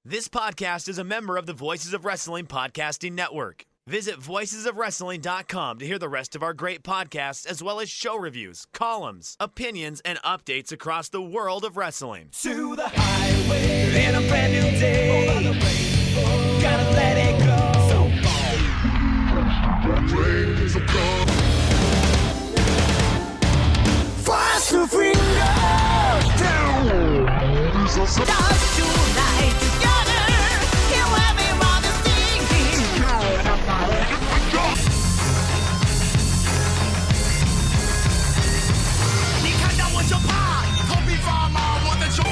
This podcast is a member of the Voices of Wrestling Podcasting Network. Visit voicesofwrestling.com to hear the rest of our great podcasts, as well as show reviews, columns, opinions, and updates across the world of wrestling. To the highway in a brand new day. Over the rainbow, gotta let it go. So fast to finger down. Dance tonight together. Here everyone is singing. 你看到我就怕，头皮发麻，我的手。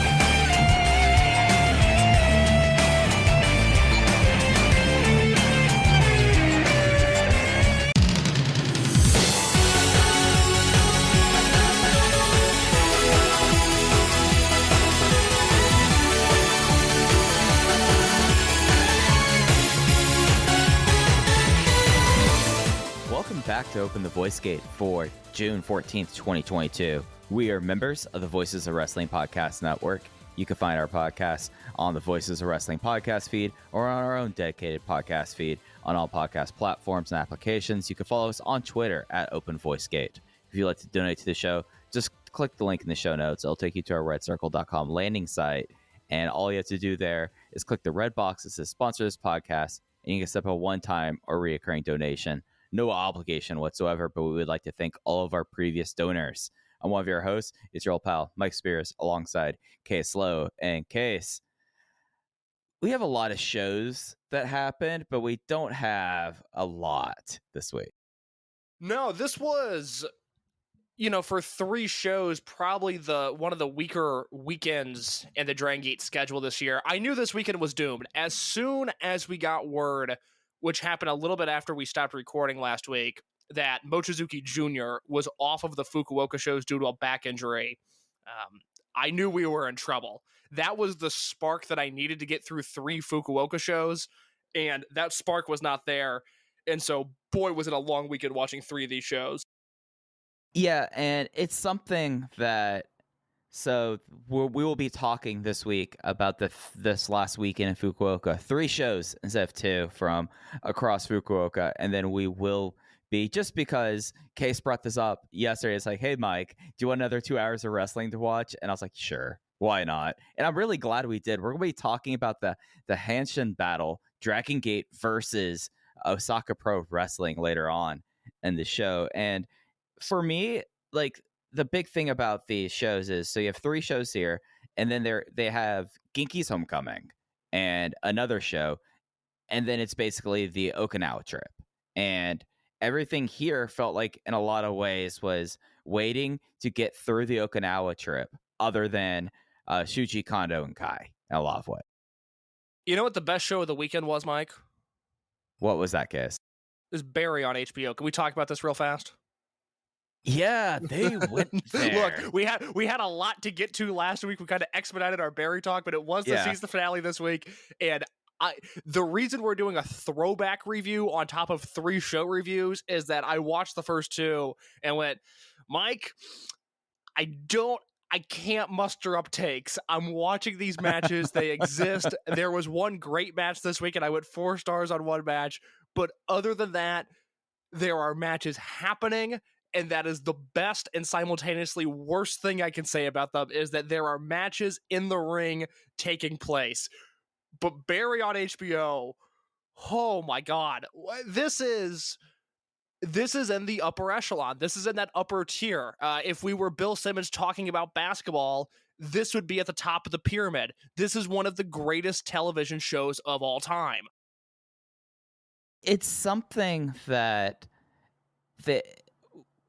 Welcome back to Open the Voice Gate for June 14th, 2022. We are members of the Voices of Wrestling Podcast Network. You can find our podcast on the Voices of Wrestling podcast feed or on our own dedicated podcast feed on all podcast platforms and applications. You can follow us on Twitter at Open Voice Gate. If you'd like to donate to the show, just click the link in the show notes. It'll take you to our redcircle.com landing site. And all you have to do there is click the red box that says sponsor this podcast, and you can set up a one-time or reoccurring donation. No obligation whatsoever, but we would like to thank all of our previous donors. I'm one of your hosts. It's your old pal, Mike Spears, alongside Case Lowe. And Case, we have a lot of shows that happened, but we don't have a lot this week. No, this was, for 3 shows, probably one of the weaker weekends in the Dragon Gate schedule this year. I knew this weekend was doomed. As soon as we got word, which happened a little bit after we stopped recording last week, that Mochizuki Jr. was off of the Fukuoka shows due to a back injury, I knew we were in trouble. That was the spark that I needed to get through 3 Fukuoka shows, and that spark was not there. And so, boy, was it a long weekend watching 3 of these shows. Yeah, and it's something that... So we will be talking this week about this last weekend in Fukuoka. 3 shows instead of 2 from across Fukuoka. And then we will be, just because Case brought this up yesterday, it's like, hey, Mike, do you want another 2 hours of wrestling to watch? And I was like, sure, why not? And I'm really glad we did. We're going to be talking about the Hanshin Battle, Dragon Gate versus Osaka Pro Wrestling later on in the show. And for me, the big thing about these shows is, so you have 3 shows here, and then they have Genki's Homecoming and another show, and then it's basically the Okinawa trip. And everything here felt like, in a lot of ways, was waiting to get through the Okinawa trip, other than Shuji Kondo and Kai, in a lot of ways. You know what the best show of the weekend was, Mike? What was that, Case? It was Barry on HBO. Can we talk about this real fast? Yeah, they went there. Look, we had a lot to get to last week. We kind of expedited our Barry talk, but it was the season finale this week. And the reason we're doing a throwback review on top of 3 show reviews is that I watched the first 2 and went, Mike, I can't muster up takes. I'm watching these matches. They exist. There was one great match this week, and I went 4 stars on one match. But other than that, there are matches happening. And that is the best and simultaneously worst thing I can say about them, is that there are matches in the ring taking place. But Barry on HBO, oh my God, this is in the upper echelon. This is in that upper tier. If we were Bill Simmons talking about basketball, this would be at the top of the pyramid. This is one of the greatest television shows of all time. It's something that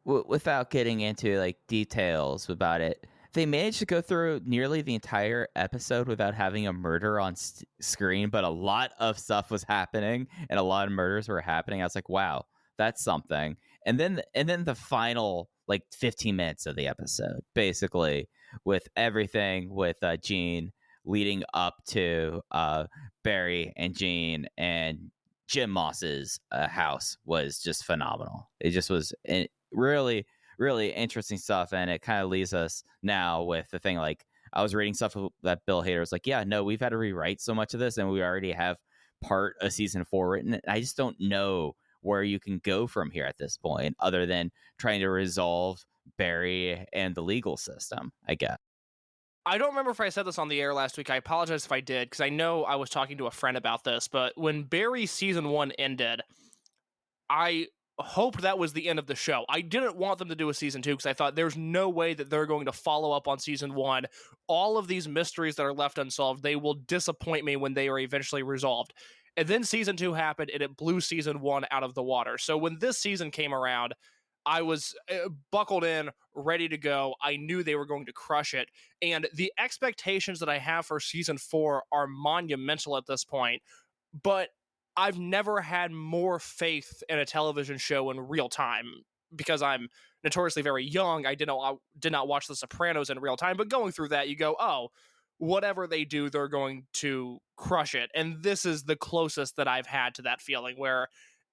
without getting into details about it, they managed to go through nearly the entire episode without having a murder on screen, but a lot of stuff was happening and a lot of murders were happening. I was like, wow, that's something. And then the final 15 minutes of the episode, basically, with everything with Gene leading up to Barry and Gene and Jim Moss's house, was just phenomenal. It just was really, really interesting stuff, and it kind of leaves us now with the thing I was reading stuff that Bill Hader was like, yeah, no, we've had to rewrite so much of this, and we already have part of season 4 written. I just don't know where you can go from here at this point, other than trying to resolve Barry and the legal system, I guess. I don't remember if I said this on the air last week. I apologize if I did, because I know I was talking to a friend about this, but when Barry season 1 ended, I hoped that was the end of the show. I didn't want them to do a season 2 because I thought there's no way that they're going to follow up on season 1. All of these mysteries that are left unsolved, they will disappoint me when they are eventually resolved. And then season 2 happened, and it blew season 1 out of the water. So when this season came around, I was buckled in, ready to go. I knew they were going to crush it. And the expectations that I have for season 4 are monumental at this point. But I've never had more faith in a television show in real time, because I'm notoriously very young. I did not watch The Sopranos in real time, but going through that, you go, oh, whatever they do, they're going to crush it. And this is the closest that I've had to that feeling where,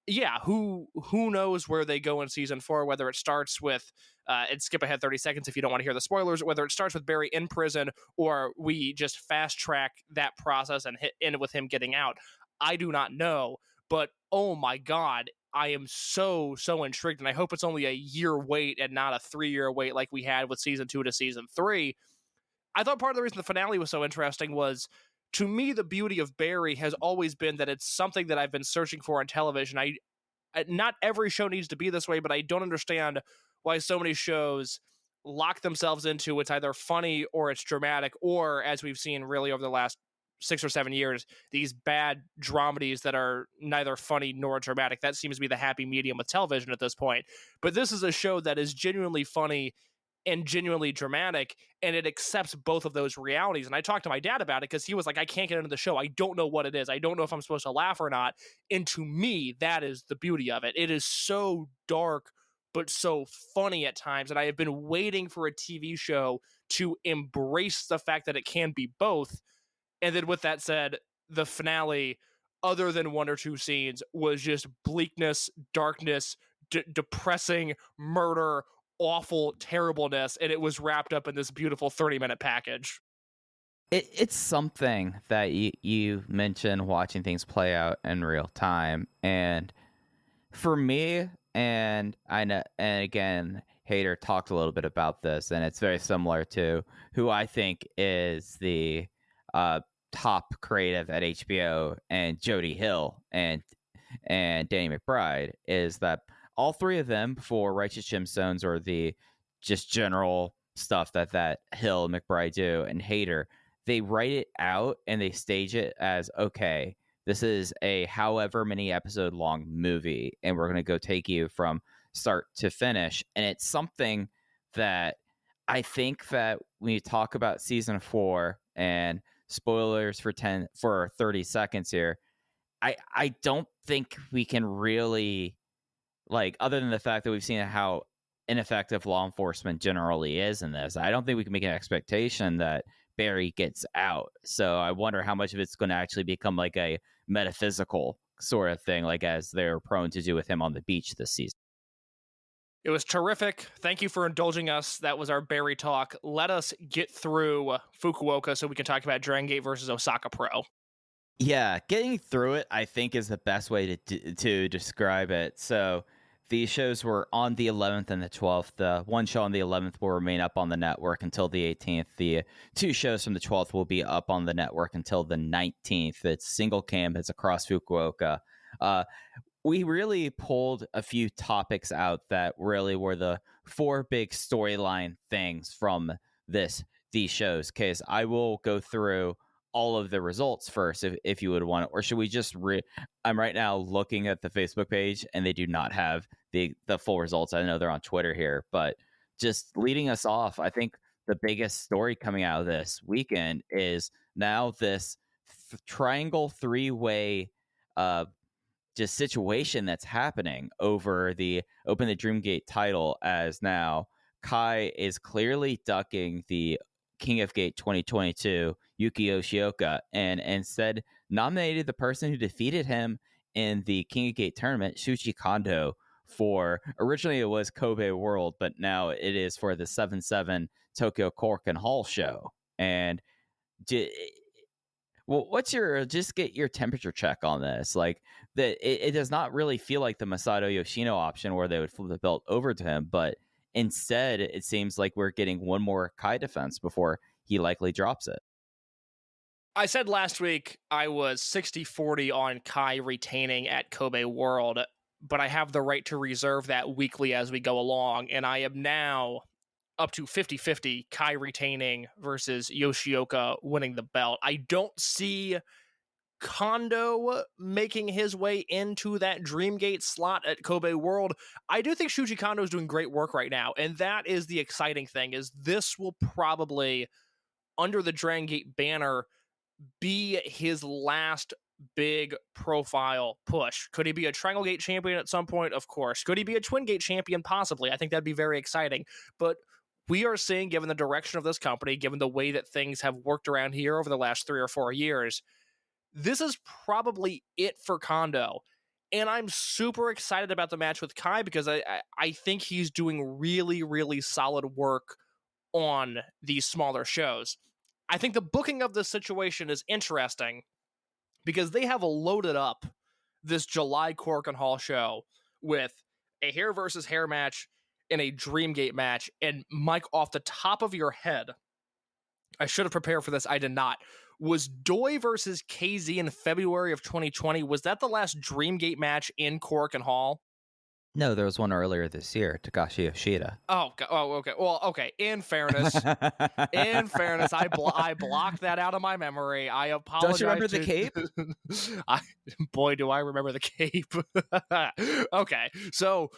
yeah, who knows where they go in season 4, whether it starts with, and skip ahead 30 seconds if you don't want to hear the spoilers, whether it starts with Barry in prison or we just fast track that process and end with him getting out. I do not know, but oh my God, I am so intrigued, and I hope it's only a year wait and not a 3-year wait like we had with season 2 to season 3. I thought part of the reason the finale was so interesting was, to me, the beauty of Barry has always been that it's something that I've been searching for on television. Not every show needs to be this way, but I don't understand why so many shows lock themselves into it's either funny or it's dramatic, or, as we've seen really over the last 6 or 7 years, these bad dramedies that are neither funny nor dramatic. That seems to be the happy medium with television at this point. But this is a show that is genuinely funny and genuinely dramatic, and it accepts both of those realities. And I talked to my dad about it because he was like, I can't get into the show. I don't know what it is. I don't know if I'm supposed to laugh or not. And to me, that is the beauty of it. It is so dark, but so funny at times. And I have been waiting for a TV show to embrace the fact that it can be both. And then with that said, the finale, other than 1 or 2 scenes, was just bleakness, darkness, depressing, murder, awful terribleness, and it was wrapped up in this beautiful 30-minute package. It's something that you mentioned, watching things play out in real time, and for me, and I know, and again, Hader talked a little bit about this, and it's very similar to who I think is the top creative at HBO, and Jody Hill and Danny McBride, is that all 3 of them, before Righteous Gemstones or the just general stuff that Hill and McBride do, and Hader, they write it out and they stage it as, okay, this is a however many episode long movie, and we're going to go take you from start to finish. And it's something that I think that when you talk about season 4, and spoilers for 30 seconds here, I don't think we can really, like, other than the fact that we've seen how ineffective law enforcement generally is in this, I don't think we can make an expectation that Barry gets out. So I wonder how much of it's going to actually become like a metaphysical sort of thing, like as they're prone to do with him on the beach this season. It was terrific. Thank you for indulging us. That was our Barry talk. Let us get through Fukuoka so we can talk about Dragon Gate versus Osaka Pro. Yeah, getting through it, I think, is the best way to describe it. So these shows were on the 11th and the 12th. The one show on the 11th will remain up on the network until the 18th. The 2 shows from the 12th will be up on the network until the 19th. It's single cam. It's across Fukuoka. We really pulled a few topics out that really were the 4 big storyline things from these shows. Case I will go through all of the results first, if you would want it, or should we just I'm right now looking at the Facebook page and they do not have the full results. I know they're on Twitter here, but just leading us off, I think the biggest story coming out of this weekend is now this triangle 3-way just situation that's happening over the Open the Dream Gate title, as now Kai is clearly ducking the King of Gate 2022, Yuki Yoshioka, and instead nominated the person who defeated him in the King of Gate tournament, Shuji Kondo, for, originally it was Kobe World, but now it is for the 7-7 Tokyo Cork and Hall show. And well, what's your just get your temperature check on this? Like that, it does not really feel like the Masato Yoshino option where they would flip the belt over to him, but instead it seems like we're getting one more Kai defense before he likely drops it. I said last week I was 60-40 on Kai retaining at Kobe World, but I have the right to reserve that weekly as we go along, and I am now up to 50-50 Kai retaining versus Yoshioka winning the belt. I don't see Kondo making his way into that Dreamgate slot at Kobe World. I do think Shuji Kondo is doing great work right now, and that is the exciting thing, is this will probably, under the Dragon Gate banner, be his last big profile push. Could he be a Triangle Gate champion at some point? Of course. Could he be a Twin Gate champion? Possibly. I think that'd be very exciting. But we are seeing, given the direction of this company, given the way that things have worked around here over the last 3 or 4 years, this is probably it for Kondo. And I'm super excited about the match with Kai because I think he's doing really, really solid work on these smaller shows. I think the booking of this situation is interesting because they have loaded up this July Korakuen Hall show with a hair versus hair match and a Dreamgate match. And Mike, off the top of your head, I should have prepared for this. I did not. Was Doi versus KZ in February of 2020? Was that the last Dreamgate match in Korakuen Hall? No, there was one earlier this year, Takashi Yoshida. Oh, okay. Well, okay. In fairness, I blocked that out of my memory. I apologize. Don't you remember the cape? Boy, do I remember the cape. Okay, so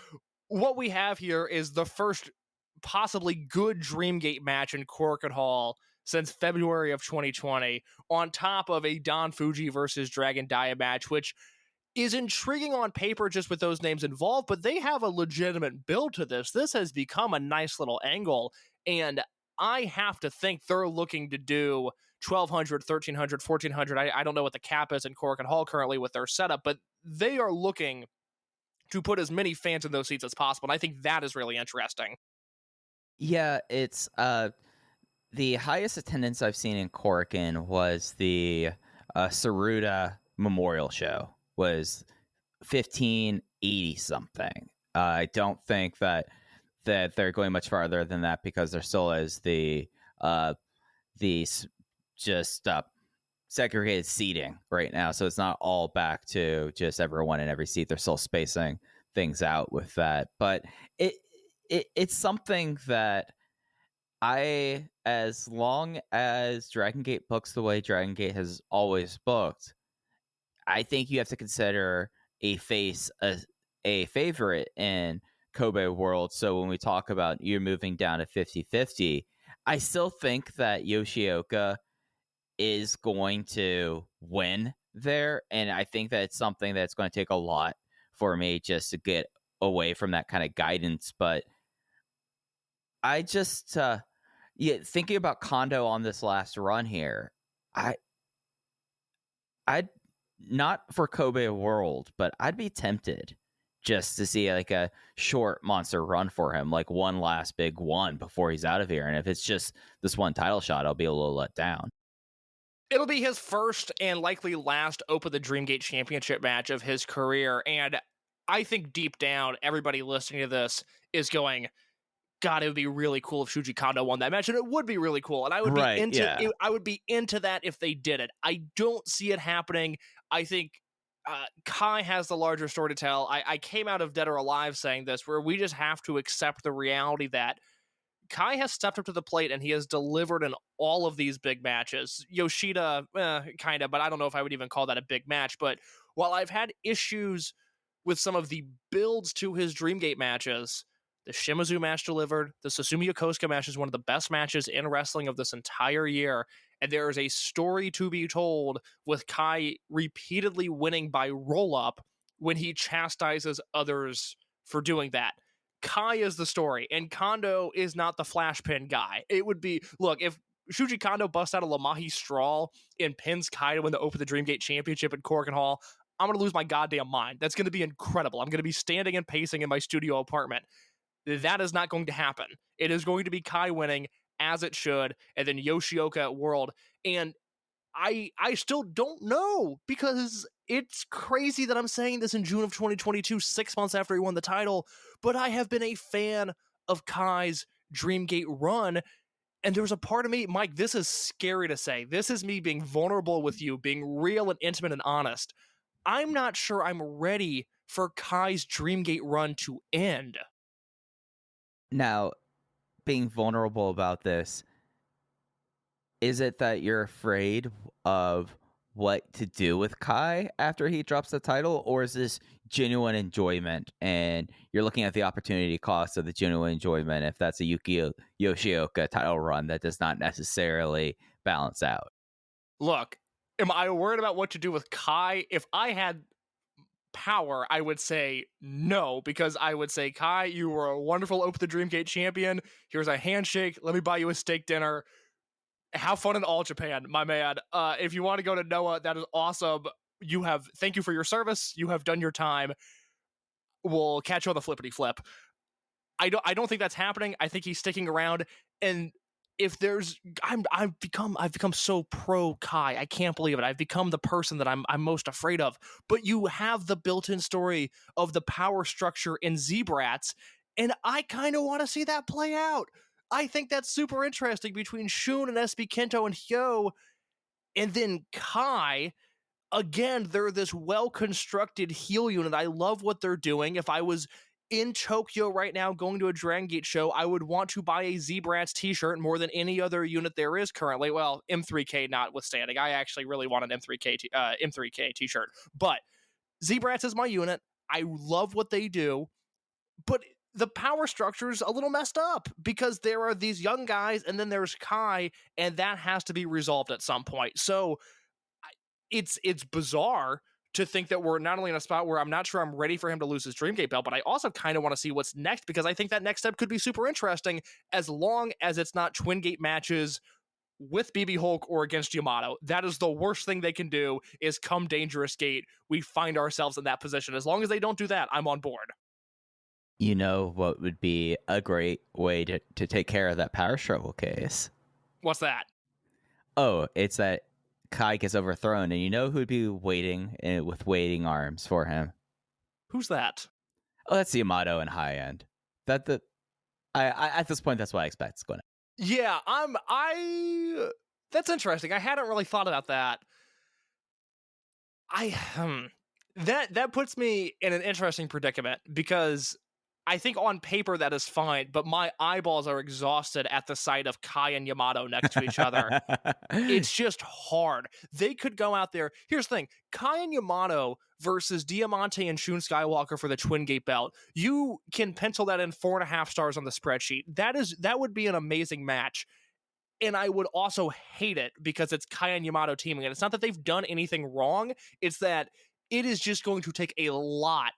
what we have here is the first possibly good Dreamgate match in Korakuen Hall since February of 2020, on top of a Don Fujii versus Dragon Dia match, which is intriguing on paper just with those names involved, but they have a legitimate build to this. This has become a nice little angle, and I have to think they're looking to do 1,200, 1,300, 1,400. I don't know what the cap is in Korakuen Hall currently with their setup, but they are looking to put as many fans in those seats as possible, and I think that is really interesting. Yeah, it's the highest attendance I've seen in Korakuen was the Saruda Memorial Show. Was 1580 something. I don't think that they're going much farther than that because there still is the segregated seating right now, so it's not all back to just everyone in every seat. They're still spacing things out with that, but it's something that as long as Dragon Gate books the way Dragon Gate has always booked, I think you have to consider a favorite in Kobe World. So when we talk about you moving down to 50-50, I still think that Yoshioka is going to win there. And I think that it's something that's going to take a lot for me just to get away from that kind of guidance. But I just, thinking about Kondo on this last run here, I'd not for Kobe World, but I'd be tempted just to see like a short monster run for him, like one last big one before he's out of here. And if it's just this one title shot, I'll be a little let down. It'll be his first and likely last Open the Dreamgate Championship match of his career. And I think deep down, everybody listening to this is going, God, it would be really cool if Shuji Kondo won that match, and it would be really cool. And I would I would be into that if they did it. I don't see it happening. I think Kai has the larger story to tell. I came out of Dead or Alive saying this, where we just have to accept the reality that Kai has stepped up to the plate and he has delivered in all of these big matches. Yoshida, kind of, but I don't know if I would even call that a big match. But while I've had issues with some of the builds to his Dreamgate matches, the Shimizu match delivered. The Susumu Yokosuka match is one of the best matches in wrestling of this entire year. And there is a story to be told with Kai repeatedly winning by roll-up when he chastises others for doing that. Kai is the story, and Kondo is not the flashpin guy. It would be, look, if Shuji Kondo busts out a Lamahi Straw and pins Kai to win the Open the Dreamgate Championship at Korakuen Hall, I'm going to lose my goddamn mind. That's going to be incredible. I'm going to be standing and pacing in my studio apartment. That is not going to happen. It is going to be Kai winning as it should, and then Yoshioka at World. And I still don't know, because it's crazy that I'm saying this in June of 2022, 6 months after he won the title, but I have been a fan of Kai's Dreamgate run. And there's a part of me, Mike, this is scary to say. This is me being vulnerable with you, being real and intimate and honest. I'm not sure I'm ready for Kai's Dreamgate run to end. Now, being vulnerable about this, is it that you're afraid of what to do with Kai after he drops the title, or is this genuine enjoyment and you're looking at the opportunity cost of the genuine enjoyment if that's a Yuki Yoshioka title run that does not necessarily balance out? Look, am I worried about what to do with Kai? If I had power, I would say no, because I would say, Kai, you were a wonderful Open the Dreamgate champion. Here's a handshake. Let me buy you a steak dinner. Have fun in All Japan, my man. If you want to go to Noah, that is awesome. Thank you for your service. You have done your time. We'll catch you on the flippity flip. I don't think that's happening. I think he's sticking around. And if there's, I've become so pro Kai. I can't believe it. I've become the person that I'm most afraid of. But you have the built-in story of the power structure in Z-Brats, and I kind of want to see that play out. I think that's super interesting between Shun and SB Kento and Hyo, and then Kai. Again, they're this well-constructed heel unit. I love what they're doing. If I was in Tokyo right now going to a Dragon Gate show, I would want to buy a Z-Brats t-shirt more than any other unit there is currently. Well, M3K notwithstanding. I actually really want an M3K t-shirt. But Z-Brats is my unit. I love what they do. But the power structure's a little messed up because there are these young guys and then there's Kai, and that has to be resolved at some point. So it's bizarre to think that we're not only in a spot where I'm not sure I'm ready for him to lose his Dreamgate belt, but I also kind of want to see what's next, because I think that next step could be super interesting, as long as it's not Twin Gate matches with BB Hulk or against Yamato. That is the worst thing they can do, is come Dangerous Gate, we find ourselves in that position. As long as they don't do that, I'm on board. You know what would be a great way to take care of that power struggle case? What's that? Oh, it's that Kai gets overthrown, and you know who'd be waiting with waiting arms for him? Who's that? Oh, that's Yamato and High End. I at this point, that's what I expect it's going to. Yeah, that's interesting. I hadn't really thought about that. That puts me in an interesting predicament, because I think on paper that is fine, but my eyeballs are exhausted at the sight of Kai and Yamato next to each other. It's just hard. They could go out there. Here's the thing. Kai and Yamato versus Diamante and Shun Skywalker for the Twin Gate belt. You can pencil that in 4.5 stars on the spreadsheet. That would be an amazing match. And I would also hate it because it's Kai and Yamato teaming. And it's not that they've done anything wrong. It's that it is just going to take a lot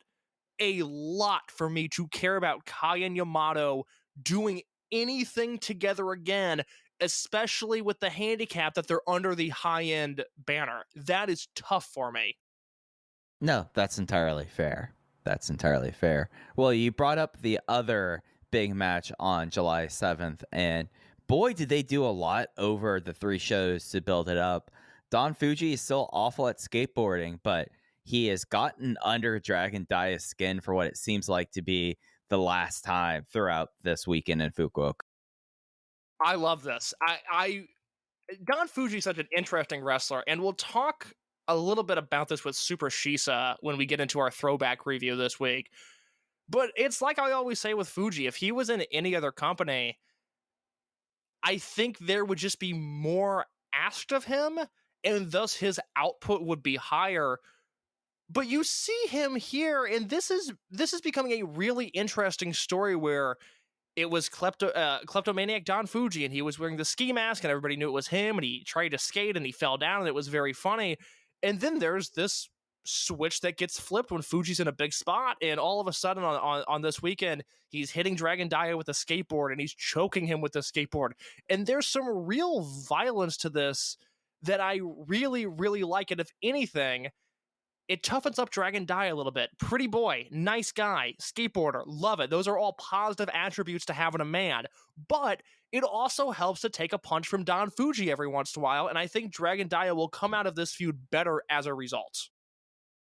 for me to care about Kai and Yamato doing anything together again, especially with the handicap that they're under the high-end banner. That is tough for me. No, that's entirely fair. Well, you brought up the other big match on July 7th, and boy, did they do a lot over the 3 shows to build it up. Don Fujii is still awful at skateboarding, but he has gotten under Dragon Dia's skin for what it seems like to be the last time throughout this weekend in Fukuoka. I love this. Don Fujii is such an interesting wrestler, and we'll talk a little bit about this with Super Shisa when we get into our throwback review this week. But it's like I always say with Fujii, if he was in any other company, I think there would just be more asked of him, and thus his output would be higher. But you see him here, and this is becoming a really interesting story where it was kleptomaniac Don Fujii, and he was wearing the ski mask, and everybody knew it was him, and he tried to skate, and he fell down, and it was very funny. And then there's this switch that gets flipped when Fuji's in a big spot, and all of a sudden on this weekend, he's hitting Dragon Dia with a skateboard, and he's choking him with the skateboard. And there's some real violence to this that I really, really like. And if anything, it toughens up Dragon Dai a little bit. Pretty boy, nice guy, skateboarder, love it. Those are all positive attributes to have in a man. But it also helps to take a punch from Don Fujii every once in a while, and I think Dragon Dia will come out of this feud better as a result.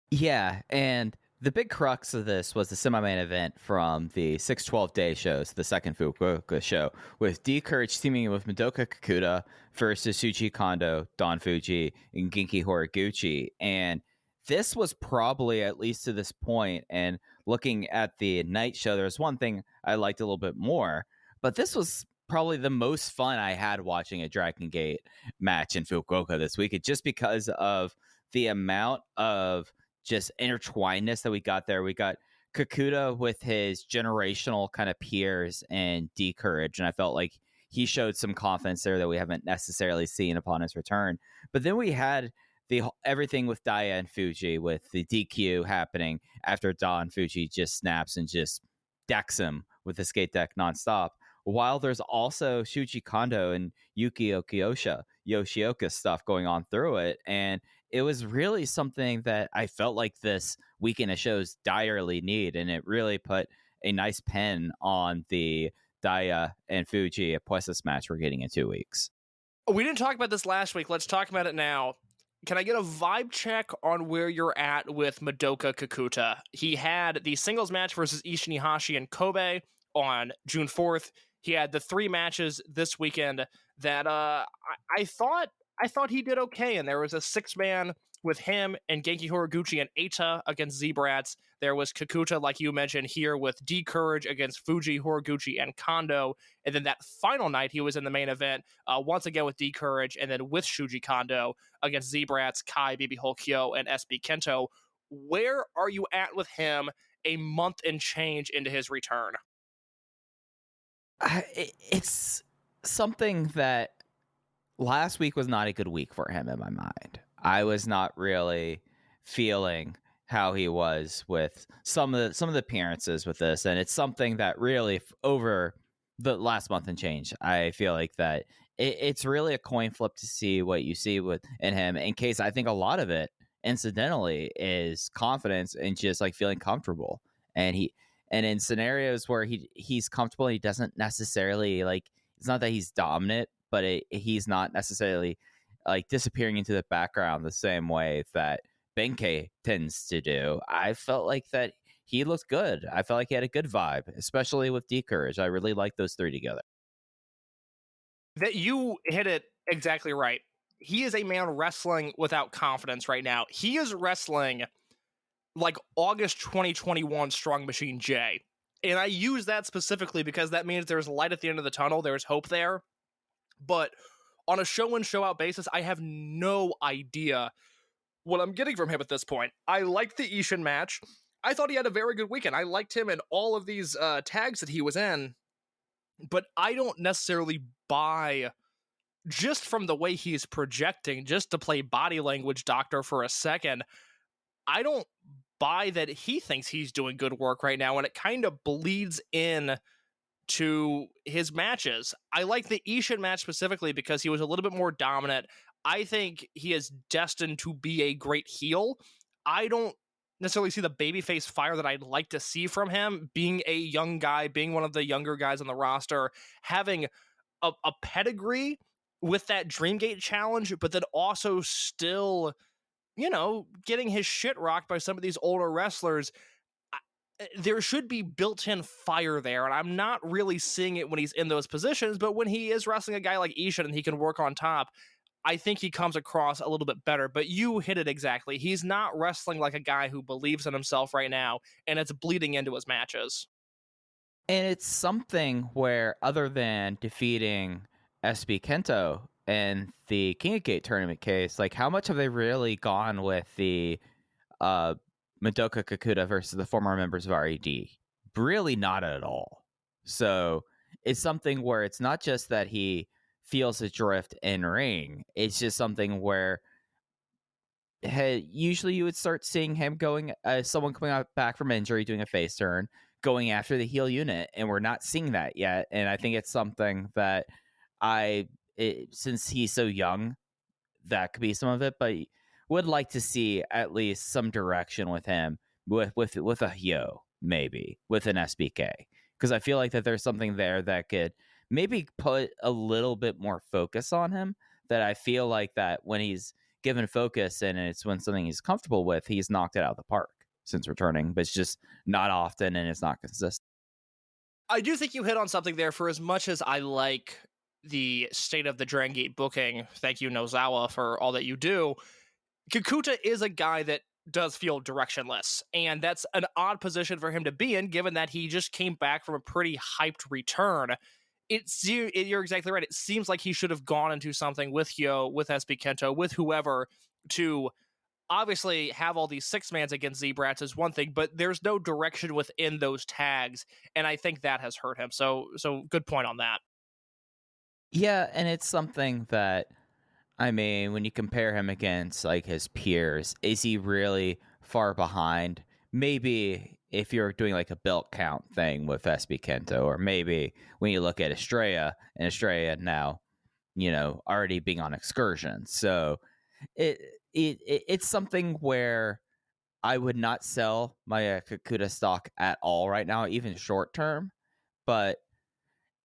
Yeah, and the big crux of this was the semi-main event from the 6/12 day shows, the second Fukuoka show, with D Courage teaming with Madoka Kakuta versus Shuji Kondo, Don Fujii, and Genki Horiguchi. And this was probably, at least to this point, and looking at the night show, there's one thing I liked a little bit more, but this was probably the most fun I had watching a Dragon Gate match in Fukuoka this week, just because of the amount of just intertwinedness that we got there. We got Kakuta with his generational kind of peers and D Courage, and I felt like he showed some confidence there that we haven't necessarily seen upon his return. But then we had everything with Daya and Fujii, with the DQ happening after Don Fujii just snaps and just decks him with the skate deck nonstop. While there's also Shuji Kondo and Yuki Yoshioka stuff going on through it. And it was really something that I felt like this weekend of shows direly need. And it really put a nice pin on the Daya and Fujii Apuestas match we're getting in 2 weeks. We didn't talk about this last week. Let's talk about it now. Can I get a vibe check on where you're at with Madoka Kakuta? He had the singles match versus Ishinihashi and Kobe on June 4th. He had the 3 matches this weekend that I thought he did okay. And there was a 6-man with him and Genki Horiguchi and Eita against Z-Brats. There was Kakuta, like you mentioned here, with D Courage against Fujii, Horiguchi, and Kondo. And then that final night, he was in the main event once again with D Courage, and then with Shuji Kondo against Z-Brats, Kai, Bibi Holkyo, and SB Kento. Where are you at with him a month and change into his return? It's something that last week was not a good week for him in my mind. I was not really feeling how he was with some of the appearances with this, and it's something that really over the last month and change, I feel like that it's really a coin flip to see what you see in him. In case I think a lot of it, incidentally, is confidence and just like feeling comfortable, and in scenarios where he's comfortable, he doesn't necessarily like. It's not that he's dominant, but he's not necessarily like disappearing into the background the same way that Benkei tends to do. I felt like that he looked good. I felt like he had a good vibe, especially with D Courage. I really like those 3 together. That you hit it exactly right. He is a man wrestling without confidence right now. He is wrestling like August 2021 Strong Machine J. And I use that specifically because that means there's light at the end of the tunnel. There's hope there. But on a show-in, show-out basis, I have no idea what I'm getting from him at this point. I liked the Ishin match. I thought he had a very good weekend. I liked him in all of these tags that he was in. But I don't necessarily buy, just from the way he's projecting, just to play body language doctor for a second, I don't buy that he thinks he's doing good work right now, and it kind of bleeds in to his matches. I like the Ishin match specifically because he was a little bit more dominant. I think he is destined to be a great heel. I don't necessarily see the babyface fire that I'd like to see from him, being a young guy, being one of the younger guys on the roster, having a pedigree with that Dreamgate challenge, but then also still, getting his shit rocked by some of these older wrestlers. There should be built-in fire there, and I'm not really seeing it when he's in those positions, but when he is wrestling a guy like Ishin and he can work on top, I think he comes across a little bit better. But you hit it exactly. He's not wrestling like a guy who believes in himself right now, and it's bleeding into his matches. And it's something where, other than defeating SB Kento and the King of Gate tournament case, like how much have they really gone with the Madoka Kakuta versus the former members of RED? Really not at all. So it's something where it's not just that he feels adrift in ring. It's just something where usually you would start seeing him going, someone coming back from injury, doing a face turn, going after the heel unit, and we're not seeing that yet. And I think it's something that since he's so young, that could be some of it. But would like to see at least some direction with him with a Hyo, maybe with an SBK, because I feel like that there's something there that could maybe put a little bit more focus on him. That I feel like that when he's given focus and it's when something he's comfortable with, he's knocked it out of the park since returning, but it's just not often and it's not consistent. I do think you hit on something there. For as much as I like the state of the Dragon Gate booking, thank you, Nozawa, for all that you do, Kikuta is a guy that does feel directionless, and that's an odd position for him to be in, given that he just came back from a pretty hyped return. You're exactly right. It seems like he should have gone into something with Hyo, with SB Kento, with whoever, to obviously have all these six-mans against Z-Brats is one thing, but there's no direction within those tags, and I think that has hurt him. So good point on that. Yeah, and it's something that, I mean, when you compare him against like his peers, is he really far behind? Maybe if you're doing like a belt count thing with SB Kento, or maybe when you look at Estrella, and Estrella now, already being on excursion. So it's something where I would not sell my Kikuta stock at all right now, even short term. But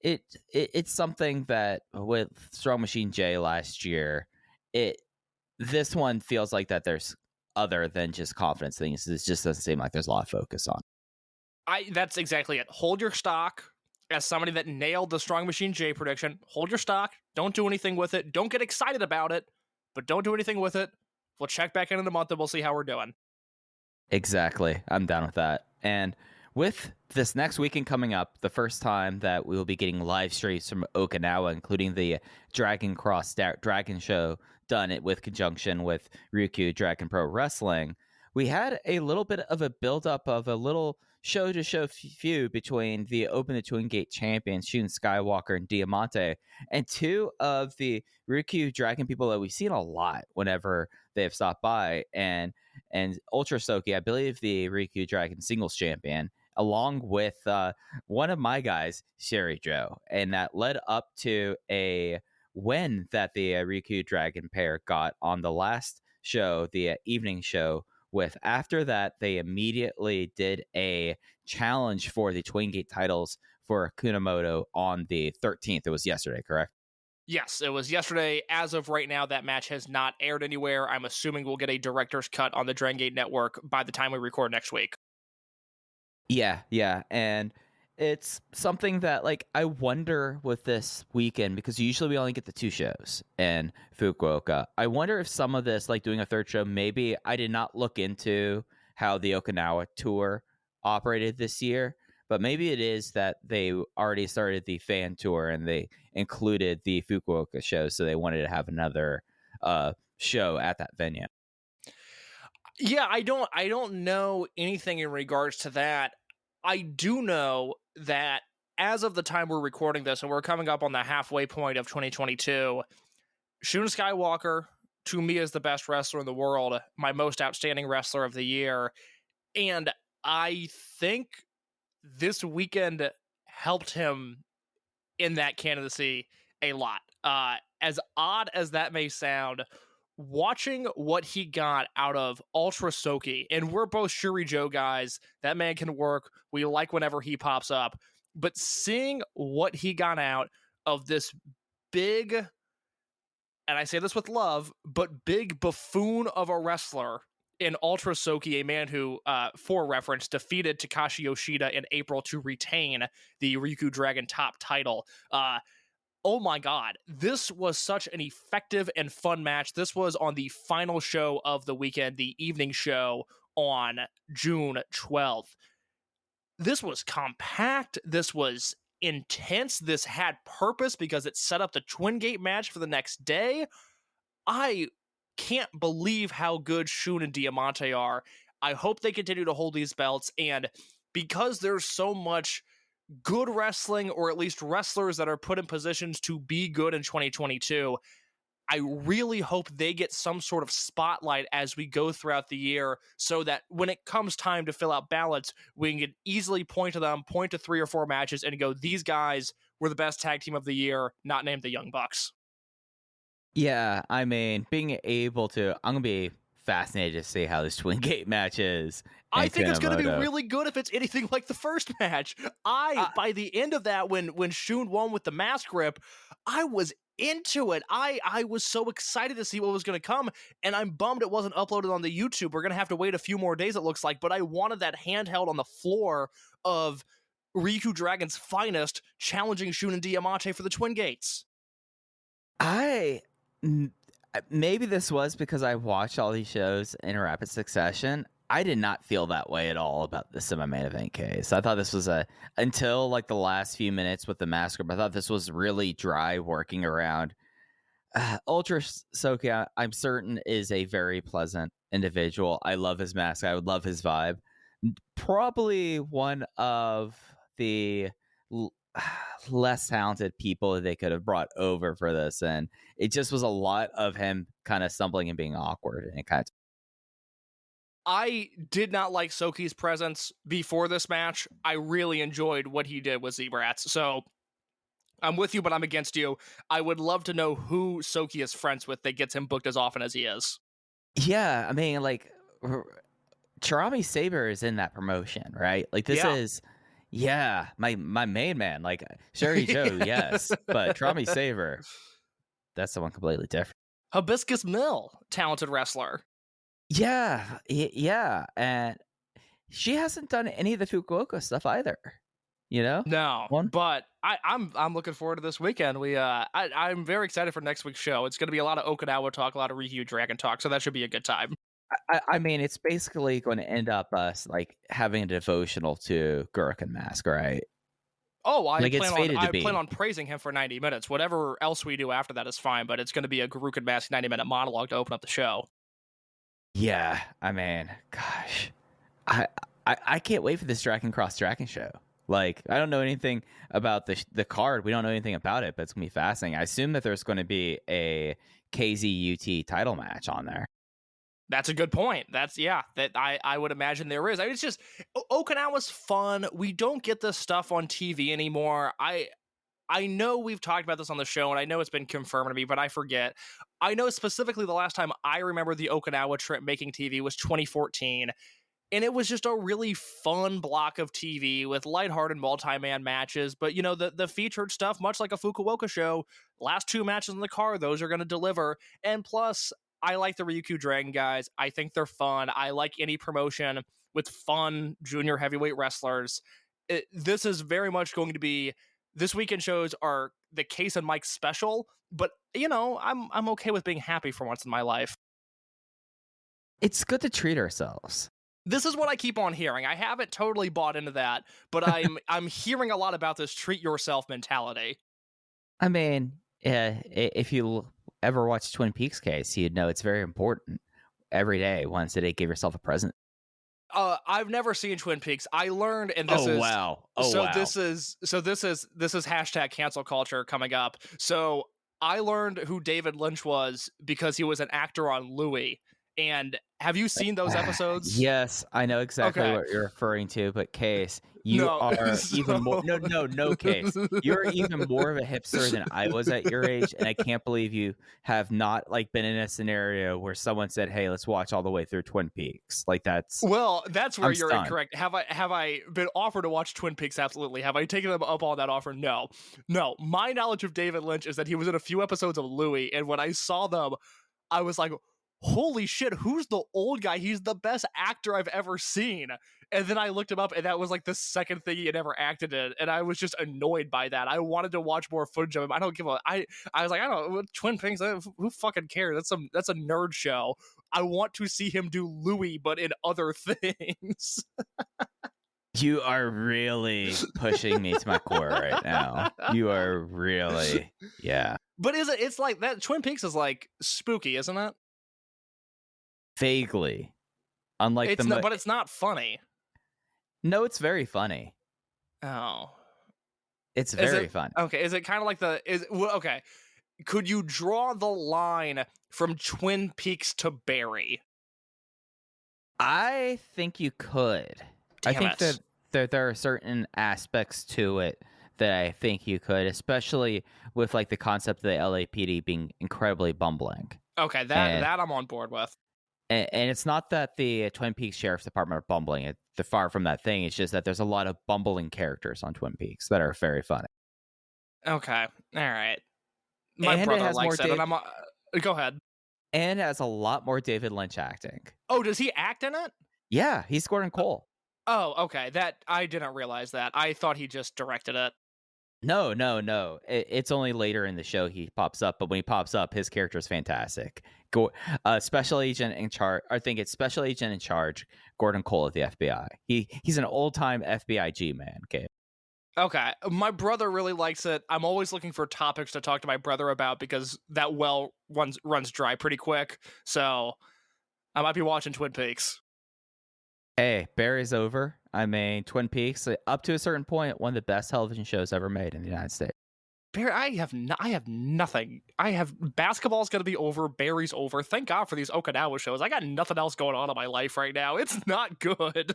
it's something that with Strong Machine J last year, this one feels like that there's other than just confidence things. It just doesn't seem like there's a lot of focus on. That's exactly it. Hold your stock. As somebody that nailed the Strong Machine J prediction, hold your stock. Don't do anything with it. Don't get excited about it, but don't do anything with it. We'll check back in a month and we'll see how we're doing. Exactly. I'm down with that. And with this next weekend coming up, the first time that we will be getting live streams from Okinawa, including the Dragon Cross Dragon Show, done it with conjunction with Ryukyu Dragon Pro Wrestling, we had a little bit of a build-up of a little show-to-show feud between the Open the Twin Gate champions, Shun Skywalker and Diamante, and two of the Ryukyu Dragon people that we've seen a lot whenever they have stopped by, and Ultra Soki, I believe the Ryukyu Dragon singles champion, along with one of my guys, Sherry Joe. And that led up to a win that the Ryukyu Dragon pair got on the last show, the evening show. With after that, they immediately did a challenge for the Twin Gate titles for Kunamoto on the 13th. It was yesterday, correct? Yes, it was yesterday. As of right now, that match has not aired anywhere. I'm assuming we'll get a director's cut on the Dragon Gate Network by the time we record next week. Yeah. And it's something that, like, I wonder with this weekend, because usually we only get the two shows in Fukuoka. I wonder if some of this, like doing a third show, maybe I did not look into how the Okinawa tour operated this year, but maybe it is that they already started the fan tour and they included the Fukuoka show, so they wanted to have another show at that venue. Yeah, I don't know anything in regards to that. I do know that as of the time we're recording this, and we're coming up on the halfway point of 2022, Shun Skywalker, to me, is the best wrestler in the world, my most outstanding wrestler of the year, and I think this weekend helped him in that candidacy a lot. As odd as that may sound, watching what he got out of Ultra Soki, and we're both Shuri Joe guys, that man can work. We like whenever he pops up. But seeing what he got out of this big, and I say this with love, but big buffoon of a wrestler in Ultra Soki, a man who, for reference, defeated Takashi Yoshida in April to retain the Ryukyu Dragon top title. Oh my God, this was such an effective and fun match. This was on the final show of the weekend, the evening show on June 12th. This was compact. This was intense. This had purpose because it set up the Twin Gate match for the next day. I can't believe how good Shun and Diamante are. I hope they continue to hold these belts, and because there's so much good wrestling, or at least wrestlers that are put in positions to be good in 2022, I really hope they get some sort of spotlight as we go throughout the year, so that when it comes time to fill out ballots, we can easily point to them, point to 3 or 4 matches, and go, these guys were the best tag team of the year, not named the Young Bucks. Yeah, I mean, being able to, I'm going to be fascinated to see how this Twin Gate match is. I think it's going to be Kuishimoto. really good if it's anything like the first match. By the end of that, when Shun won with the mask grip, I was into it. I was so excited to see what was going to come, and I'm bummed it wasn't uploaded on the YouTube. We're going to have to wait a few more days, it looks like, but I wanted that handheld on the floor of Ryukyu Dragon's finest challenging Shun and Diamante for the Twin Gates. Maybe this was because I watched all these shows in rapid succession. I did not feel that way at all about the semi-main event case. I thought this was until like the last few minutes with the mask grip, I thought this was really dry working around. Ultra Soki, I'm certain, is a very pleasant individual. I love his mask. I would love his vibe. Probably one of the less talented people that they could have brought over for this, and it just was a lot of him kind of stumbling and being awkward, and it kind of I did not like Soki's presence before this match. I really enjoyed what he did with Z-Brats. So I'm with you, but I'm against you. I would love to know who Soki is friends with that gets him booked as often as he is. Yeah, I mean, like, Charami Saber is in that promotion, right? Like, this is, my main man. Like, Sherry Joe, yes, but Charami Saber, that's someone completely different. Hibiscus Mill, talented wrestler. Yeah, and she hasn't done any of the Fukuoka stuff either. You know? No, but I'm looking forward to this weekend. I'm very excited for next week's show. It's going to be a lot of Okinawa talk, a lot of Ryukyu Dragon talk, so that should be a good time. I mean, it's basically going to end up us like having a devotional to Gurkhan Mask, right? Oh, I like plan on praising him for 90 minutes. Whatever else we do after that is fine, but it's going to be a Gurkhan Mask 90-minute monologue to open up the show. Yeah, I mean, gosh, I can't wait for this Dragon Cross Dragon show. Like, I don't know anything about the card. We don't know anything about it, but it's gonna be fascinating. I assume that there's going to be a KZUT title match on there. That's a good point. That I would imagine there is. I mean, it's just Okinawa's fun. We don't get this stuff on TV anymore. I know we've talked about this on the show, and I know it's been confirmed to me, but I forget. I know specifically the last time I remember the Okinawa trip making TV was 2014, and it was just a really fun block of TV with lighthearted multi-man matches. But, you know, the featured stuff, much like a Fukuoka show, last two matches in the card, those are going to deliver. And plus, I like the Ryukyu Dragon guys. I think they're fun. I like any promotion with fun junior heavyweight wrestlers. This is very much going to be... This weekend shows are the Case and Mike special, but, you know, I'm okay with being happy for once in my life. It's good to treat ourselves. This is what I keep on hearing. I haven't totally bought into that, but I'm hearing a lot about this treat yourself mentality. I mean, if you ever watch Twin Peaks Case, you'd know it's very important. Every day, once a day, give yourself a present. I've never seen Twin Peaks. I learned, and this this is hashtag cancel culture coming up. So I learned who David Lynch was because he was an actor on Louie. And have you seen those episodes? Yes, I know exactly what you're referring to, but Case, you are even more... No, Case. You're even more of a hipster than I was at your age, and I can't believe you have not like been in a scenario where someone said, "Hey, let's watch all the way through Twin Peaks." Like that's... Well, that's where you're incorrect. Have I been offered to watch Twin Peaks? Absolutely. Have I taken them up on that offer? No. My knowledge of David Lynch is that he was in a few episodes of Louie, and when I saw them, I was like, holy shit, who's the old guy? He's the best actor I've ever seen. And then I looked him up, and that was like the second thing he had ever acted in, and I was just annoyed by that. I wanted to watch more footage of him. I was like, I don't know, Twin Peaks, who fucking cares? That's a nerd show. I want to see him do Louie, but in other things. You are really pushing me to my core right now. You are really, yeah. But it's like that Twin Peaks is like spooky, isn't it? Vaguely, unlike but it's not funny. No, it's very funny. Oh, it's very fun. Okay, is it kind of like okay? Could you draw the line from Twin Peaks to Barry? I think you could. I think that there are certain aspects to it that I think you could, especially with like the concept of the LAPD being incredibly bumbling. Okay, that I'm on board with. And it's not that the Twin Peaks Sheriff's Department are bumbling. They're far from that thing. It's just that there's a lot of bumbling characters on Twin Peaks that are very funny. Okay. All right. My And it brother has more likes it, and I'm. Go ahead. And it has a lot more David Lynch acting. Oh, does he act in it? Yeah, he's Gordon Cole. Oh, okay. That I didn't realize that. I thought he just directed it. No. It's only later in the show he pops up, but when he pops up, his character is fantastic. Special agent in charge. I think it's special agent in charge, Gordon Cole of the FBI. He's an old time FBI G man. Okay, my brother really likes it. I'm always looking for topics to talk to my brother about because that well runs dry pretty quick. So I might be watching Twin Peaks. Hey, Barry's over. I mean, Twin Peaks, up to a certain point, one of the best television shows ever made in the United States. Barry, I have nothing. I have basketball's gonna be over. Barry's over. Thank God for these Okinawa shows. I got nothing else going on in my life right now. It's not good.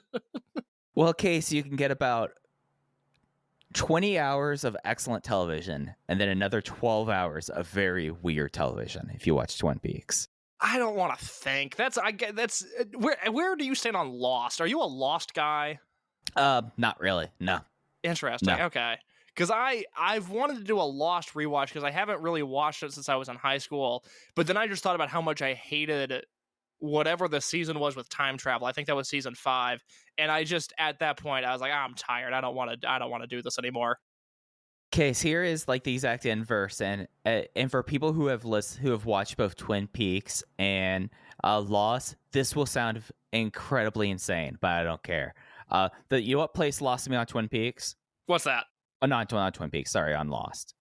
Well, Case, you can get about 20 hours of excellent television and then another 12 hours of very weird television if you watch Twin Peaks. I don't want to think. That's where do you stand on Lost? Are you a Lost guy? Not really. No. Interesting. No. Okay. Because I've wanted to do a Lost rewatch because I haven't really watched it since I was in high school. But then I just thought about how much I hated whatever the season was with time travel. I think that was season 5, and I just at that point I was like, I'm tired. I don't want to do this anymore. Okay, so here is like the exact inverse, and for people who have watched both Twin Peaks and Lost, this will sound incredibly insane, but I don't care. You know what place lost me on Twin Peaks? What's that? Oh, not Twin Peaks. Sorry, on Lost.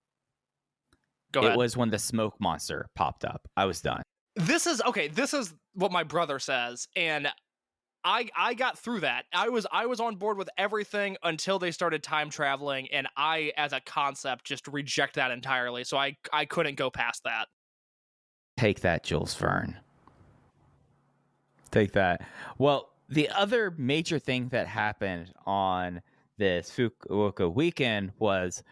Go ahead. It was when the smoke monster popped up. I was done. This is what my brother says, and I got through that. I was on board with everything until they started time traveling, and I, as a concept, just reject that entirely. So I couldn't go past that. Take that, Jules Verne. Take that. Well, the other major thing that happened on this Fukuoka weekend was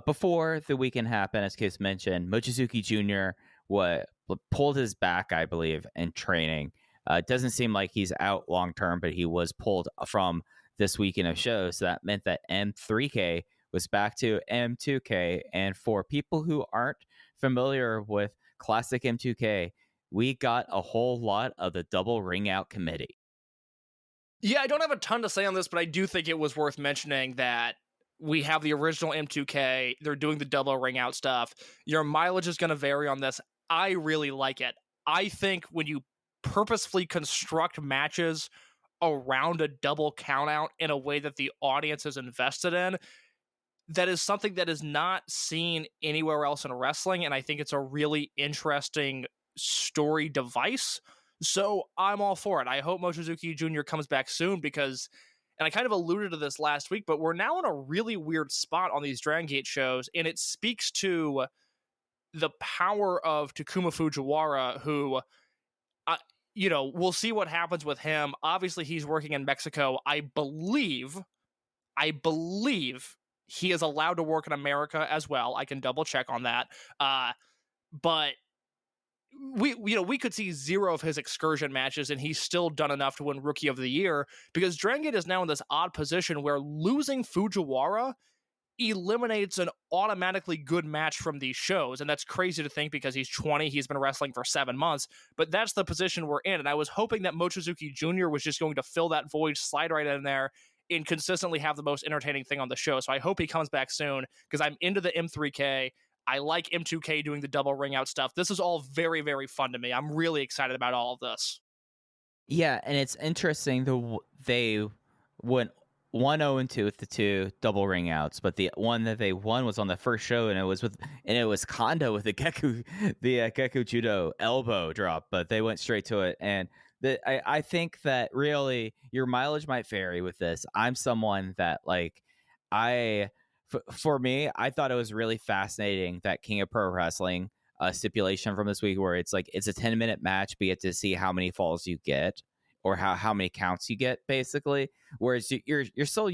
before the weekend happened, as Case mentioned, Mochizuki Jr. pulled his back, I believe, in training. Doesn't seem like he's out long term, but he was pulled from this weekend of shows. So that meant that M3K was back to M2K. And for people who aren't familiar with classic M2K, we got a whole lot of the double ring out committee. Yeah, I don't have a ton to say on this, but I do think it was worth mentioning that we have the original M2K. They're doing the double ring out stuff. Your mileage is going to vary on this. I really like it. I think when you purposefully construct matches around a double count out in a way that the audience is invested in, that is something that is not seen anywhere else in wrestling, and I think it's a really interesting story device. So I'm all for it. I hope Mochizuki Jr. comes back soon because, and I kind of alluded to this last week, but we're now in a really weird spot on these Dragon Gate shows, and it speaks to the power of Takuma Fujiwara, who, we'll see what happens with him. Obviously, he's working in Mexico. I believe he is allowed to work in America as well. I can double check on that. But we could see 0 of his excursion matches, and he's still done enough to win Rookie of the Year, because Dragon Gate is now in this odd position where losing Fujiwara eliminates an automatically good match from these shows. And that's crazy to think because he's 20, he's been wrestling for 7 months, but that's the position we're in. And I was hoping that Mochizuki Jr. was just going to fill that void, slide right in there, and consistently have the most entertaining thing on the show. So I hope he comes back soon, because I'm into the M3K. I like M2K doing the double ring out stuff. This is all very, very fun to me. I'm really excited about all of this. Yeah, and it's interesting they went 1-0-2 with the 2 double ring outs, but the one that they won was on the first show, and it was Kondo with the Gekko Judo elbow drop, but they went straight to it. And I think that really your mileage might vary with this. I'm someone that for me, I thought it was really fascinating that King of Pro Wrestling stipulation from this week, where it's a 10-minute match, but you get to see how many falls you get, or how many counts you get, basically. Whereas you're still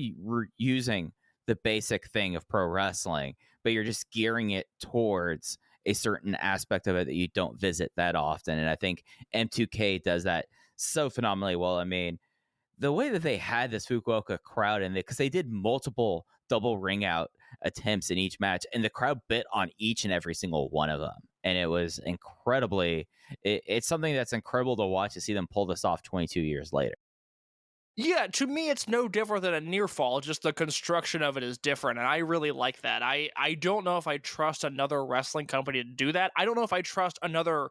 using the basic thing of pro wrestling, but you're just gearing it towards a certain aspect of it that you don't visit that often. And I think M2K does that so phenomenally well. I mean, the way that they had this Fukuoka crowd in it, because they did multiple double ring out attempts in each match, and the crowd bit on each and every single one of them. And it was incredibly, it's something that's incredible to watch, to see them pull this off 22 years later. Yeah, to me, it's no different than a near fall. Just the construction of it is different, and I really like that. I don't know if I trust another wrestling company to do that. I don't know if I trust another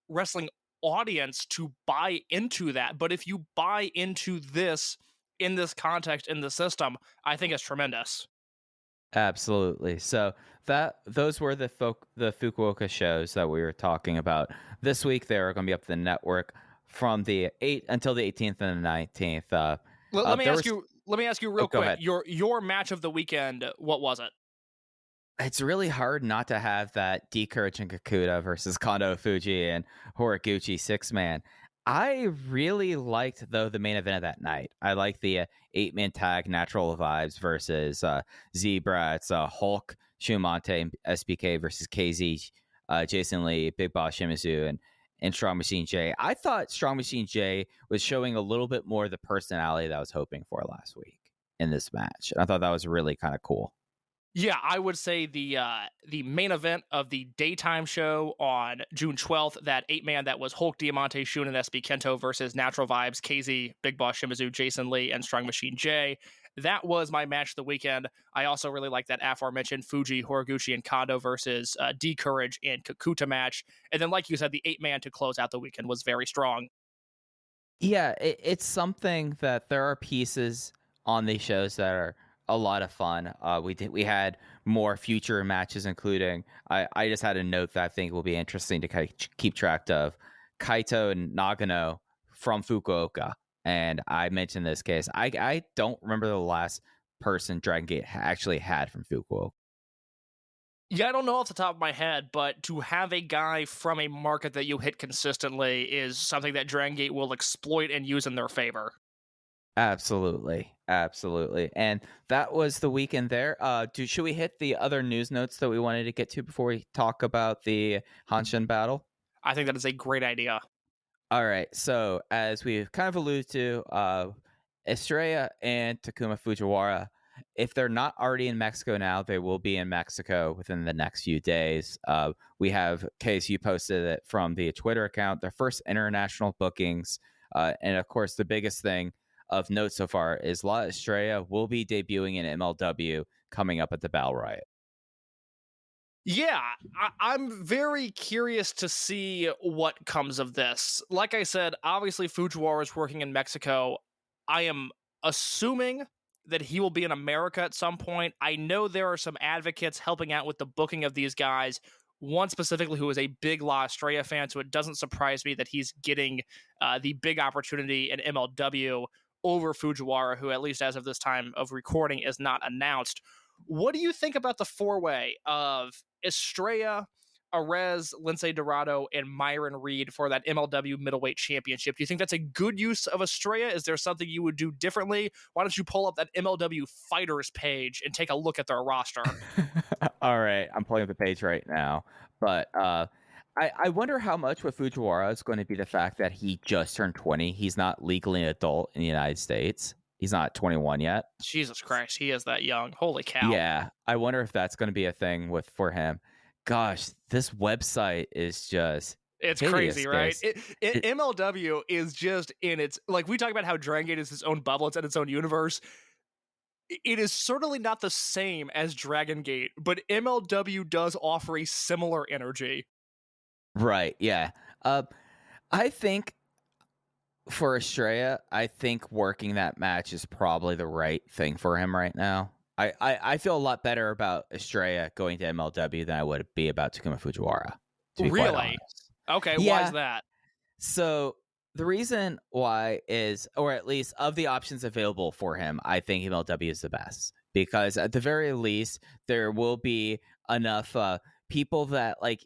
wrestling audience to buy into that. But if you buy into this in this context, in the system, I think it's tremendous. Absolutely. So those were the Fukuoka shows that we were talking about this week. They're going to be up the network from the 8th until the 18th and the 19th. Let me ask you real quick. Ahead. Your match of the weekend, what was it? It's really hard not to have that D-Courage and Kakuta versus Kondo Fujii and Horiguchi 6-man. I really liked, though, the main event of that night. I like the 8-man tag Natural Vibes versus Zebra. It's Hulk, Shumante, SBK versus KZ, Jason Lee, Big Boss Shimizu, and Strong Machine J. I thought Strong Machine J was showing a little bit more of the personality that I was hoping for last week in this match. And I thought that was really kind of cool. Yeah, I would say the main event of the daytime show on June 12th, that 8-man that was Hulk, Diamante, Shun, and SB Kento versus Natural Vibes, KZ, Big Boss Shimizu, Jason Lee, and Strong Machine J. That was my match of the weekend. I also really like that aforementioned Fuji, Horiguchi, and Kondo versus D-Courage and Kakuta match. And then, like you said, the 8-man to close out the weekend was very strong. Yeah, it's something that there are pieces on these shows that are a lot of fun. We had more future matches, including I just had a note that I think will be interesting to keep track of: Kaito and Nagano from Fukuoka. And I mentioned this case. I don't remember the last person Dragon Gate actually had from Fukuoka. Yeah, I don't know off the top of my head, but to have a guy from a market that you hit consistently is something that Dragon Gate will exploit and use in their favor. Absolutely. And that was the weekend there. Should we hit the other news notes that we wanted to get to before we talk about the Hanshin Battle? I think that is a great idea. All right. So as we've kind of alluded to, Estrella and Takuma Fujiwara, if they're not already in Mexico now, they will be in Mexico within the next few days. We have, Case, you posted it from the Twitter account, their first international bookings. And of course, the biggest thing of note so far is La Estrella will be debuting in MLW coming up at the Battle Riot. Yeah, I'm very curious to see what comes of this. Like I said, obviously Fujiwara is working in Mexico. I am assuming that he will be in America at some point. I know there are some advocates helping out with the booking of these guys. One specifically who is a big La Estrella fan, so it doesn't surprise me that he's getting the big opportunity in MLW over Fujiwara, who at least as of this time of recording is not announced. What do you think about the four-way of Estrella, Arez, Lindsay Dorado, and Myron Reed for that MLW middleweight championship? Do you think that's a good use of Estrella? Is there something you would do differently? Why don't you pull up that MLW fighters page and take a look at their roster? All right, I'm pulling up the page right now. But I wonder how much with Fujiwara is going to be the fact that he just turned 20. He's not legally an adult in the United States. He's not 21 yet. Jesus Christ, he is that young. Holy cow. Yeah, I wonder if that's going to be a thing for him. Gosh, this website is just... It's crazy, right? MLW is just in its... Like, we talk about how Dragon Gate is its own bubble. It's in its own universe. It is certainly not the same as Dragon Gate, but MLW does offer a similar energy. Right, yeah. I think for Estrella, I think working that match is probably the right thing for him right now. I feel a lot better about Estrella going to MLW than I would be about Takuma Fujiwara. Really? Okay, yeah. Why is that? So the reason why is, or at least of the options available for him, I think MLW is the best. Because at the very least, there will be enough people that, like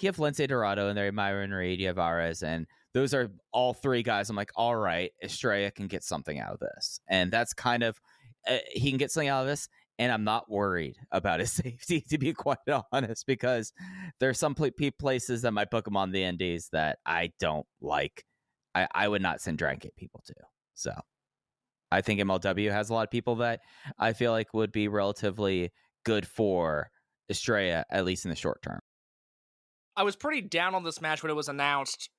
you have Lindsay Dorado and there, Myron Reed, you have Arez, and those are all three guys. I'm like, all right, Estrella can get something out of this. And that's kind of, he can get something out of this, and I'm not worried about his safety, to be quite honest, because there's some places that might book him on the indies that I don't like I would not send Dragon Gate people to. So I think MLW has a lot of people that I feel like would be relatively good for Estrella, at least in the short term. I was pretty down on this match when it was announced.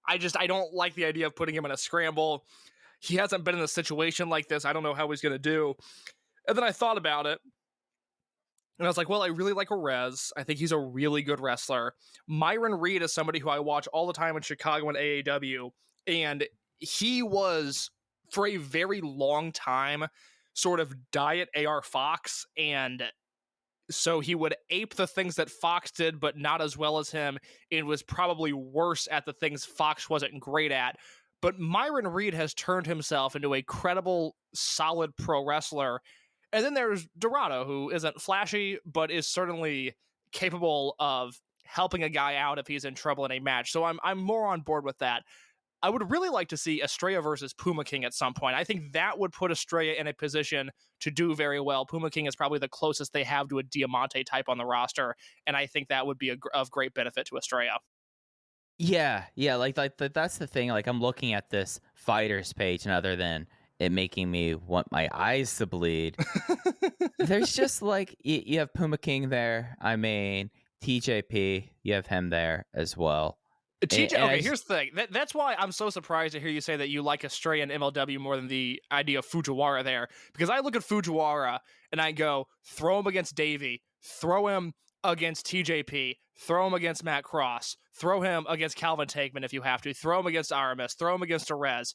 I don't like the idea of putting him in a scramble. He hasn't been in a situation like this. I don't know how he's going to do. And then I thought about it. And I was like, well, I really like Orez. I think he's a really good wrestler. Myron Reed is somebody who I watch all the time in Chicago and AAW. And he was, for a very long time, sort of diet AR Fox. And so he would ape the things that Fox did, but not as well as him, and was probably worse at the things Fox wasn't great at. But Myron Reed has turned himself into a credible, solid pro wrestler. And then there's Dorado, who isn't flashy, but is certainly capable of helping a guy out if he's in trouble in a match. So I'm more on board with that. I would really like to see Estrella versus Puma King at some point. I think that would put Estrella in a position to do very well. Puma King is probably the closest they have to a Diamante type on the roster, and I think that would be of great benefit to Estrella. Yeah, like that's the thing. Like, I'm looking at this fighters page, and other than it making me want my eyes to bleed, there's just like you have Puma King there. I mean, TJP, you have him there as well. TJ, okay, here's the thing. That's why I'm so surprised to hear you say that you like Estrella and MLW more than the idea of Fujiwara there. Because I look at Fujiwara and I go, throw him against Davey, throw him against TJP, throw him against Matt Cross, throw him against Calvin Takeman if you have to, throw him against Aramis, throw him against Orez.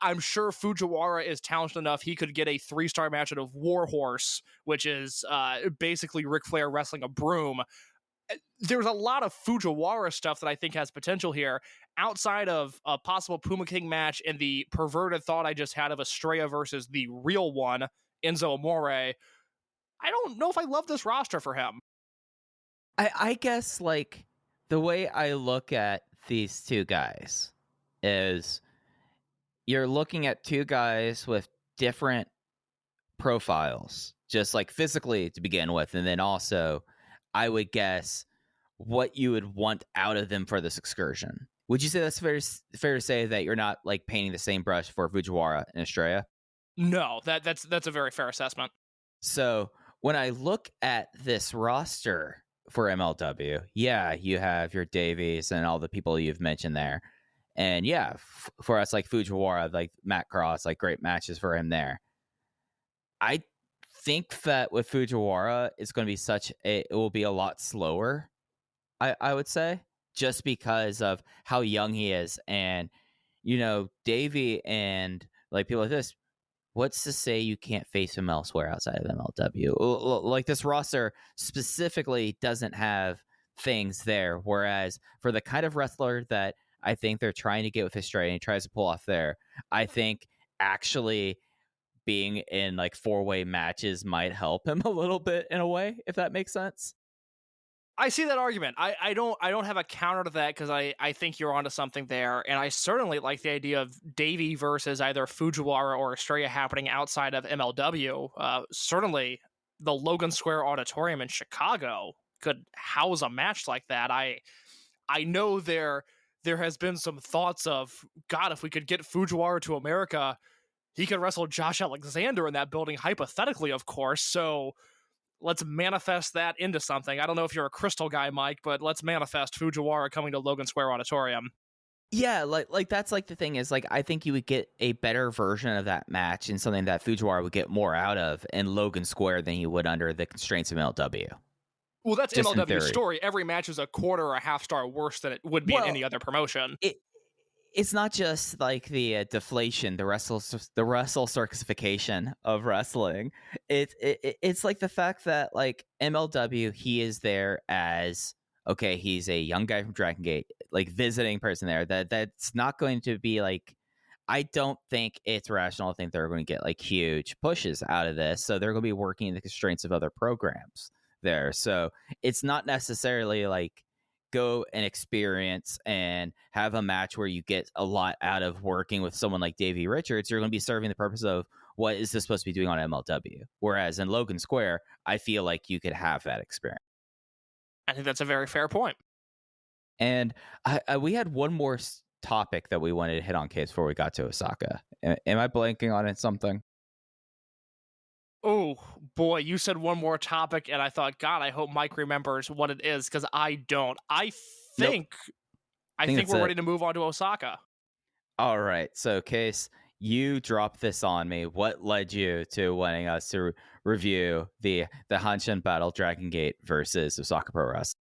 I'm sure Fujiwara is talented enough he could get a 3-star match out of Warhorse, which is basically Ric Flair wrestling a broom. There's a lot of Fujiwara stuff that I think has potential here, outside of a possible Puma King match and the perverted thought I just had of Estrella versus the real one, Enzo Amore. I don't know if I love this roster for him. I guess, like, the way I look at these two guys is you're looking at two guys with different profiles, just like physically to begin with, and then also I would guess what you would want out of them for this excursion. Would you say that's fair to say that you're not like painting the same brush for Fujiwara and Estrella? No, that's a very fair assessment. So when I look at this roster for MLW, yeah, you have your Davies and all the people you've mentioned there. And yeah, for us, like Fujiwara, like Matt Cross, like great matches for him there. I think that with Fujiwara, it's going to be it will be a lot slower, I would say, just because of how young he is. And, you know, Davey and like people like this, what's to say you can't face him elsewhere outside of MLW? Like, this roster specifically doesn't have things there. Whereas for the kind of wrestler that I think they're trying to get with Estrella and he tries to pull off there, I think actually being in like 4-way matches might help him a little bit in a way, if that makes sense. I see that argument. I don't have a counter to that, because I think you're onto something there, and I certainly like the idea of Davey versus either Fujiwara or Estrella happening outside of MLW. Certainly, the Logan Square Auditorium in Chicago could house a match like that. I know there has been some thoughts of, God, if we could get Fujiwara to America, he could wrestle Josh Alexander in that building, hypothetically, of course. So let's manifest that into something. I don't know if you're a Crystal guy, Mike, but let's manifest Fujiwara coming to Logan Square Auditorium. Yeah, like that's like the thing is, like, I think you would get a better version of that match and something that Fujiwara would get more out of in Logan Square than he would under the constraints of MLW. Well, that's MLW's story. Every match is a quarter or a half star worse than it would be in any other promotion. It's not just like the deflation, the wrestle circumcification of wrestling. It's like the fact that, like, MLW, he is there as, okay, he's a young guy from Dragon Gate, like visiting person there. That's not going to be like, I don't think it's rational to think they're going to get like huge pushes out of this. So they're going to be working in the constraints of other programs there. So it's not necessarily like go and experience and have a match where you get a lot out of working with someone like Davey Richards. You're going to be serving the purpose of, what is this supposed to be doing on MLW? Whereas in Logan Square, I feel like you could have that experience. I think that's a very fair point. And we had one more topic that we wanted to hit on, Case, before we got to Osaka. Am I blanking on it something? Oh boy, you said one more topic, and I thought, God, I hope Mike remembers what it is, because I don't. I think we're ready to move on to Osaka. All right. So, Case, you dropped this on me. What led you to wanting us to review the Hanshin Battle, Dragon Gate versus Osaka Pro Wrestling?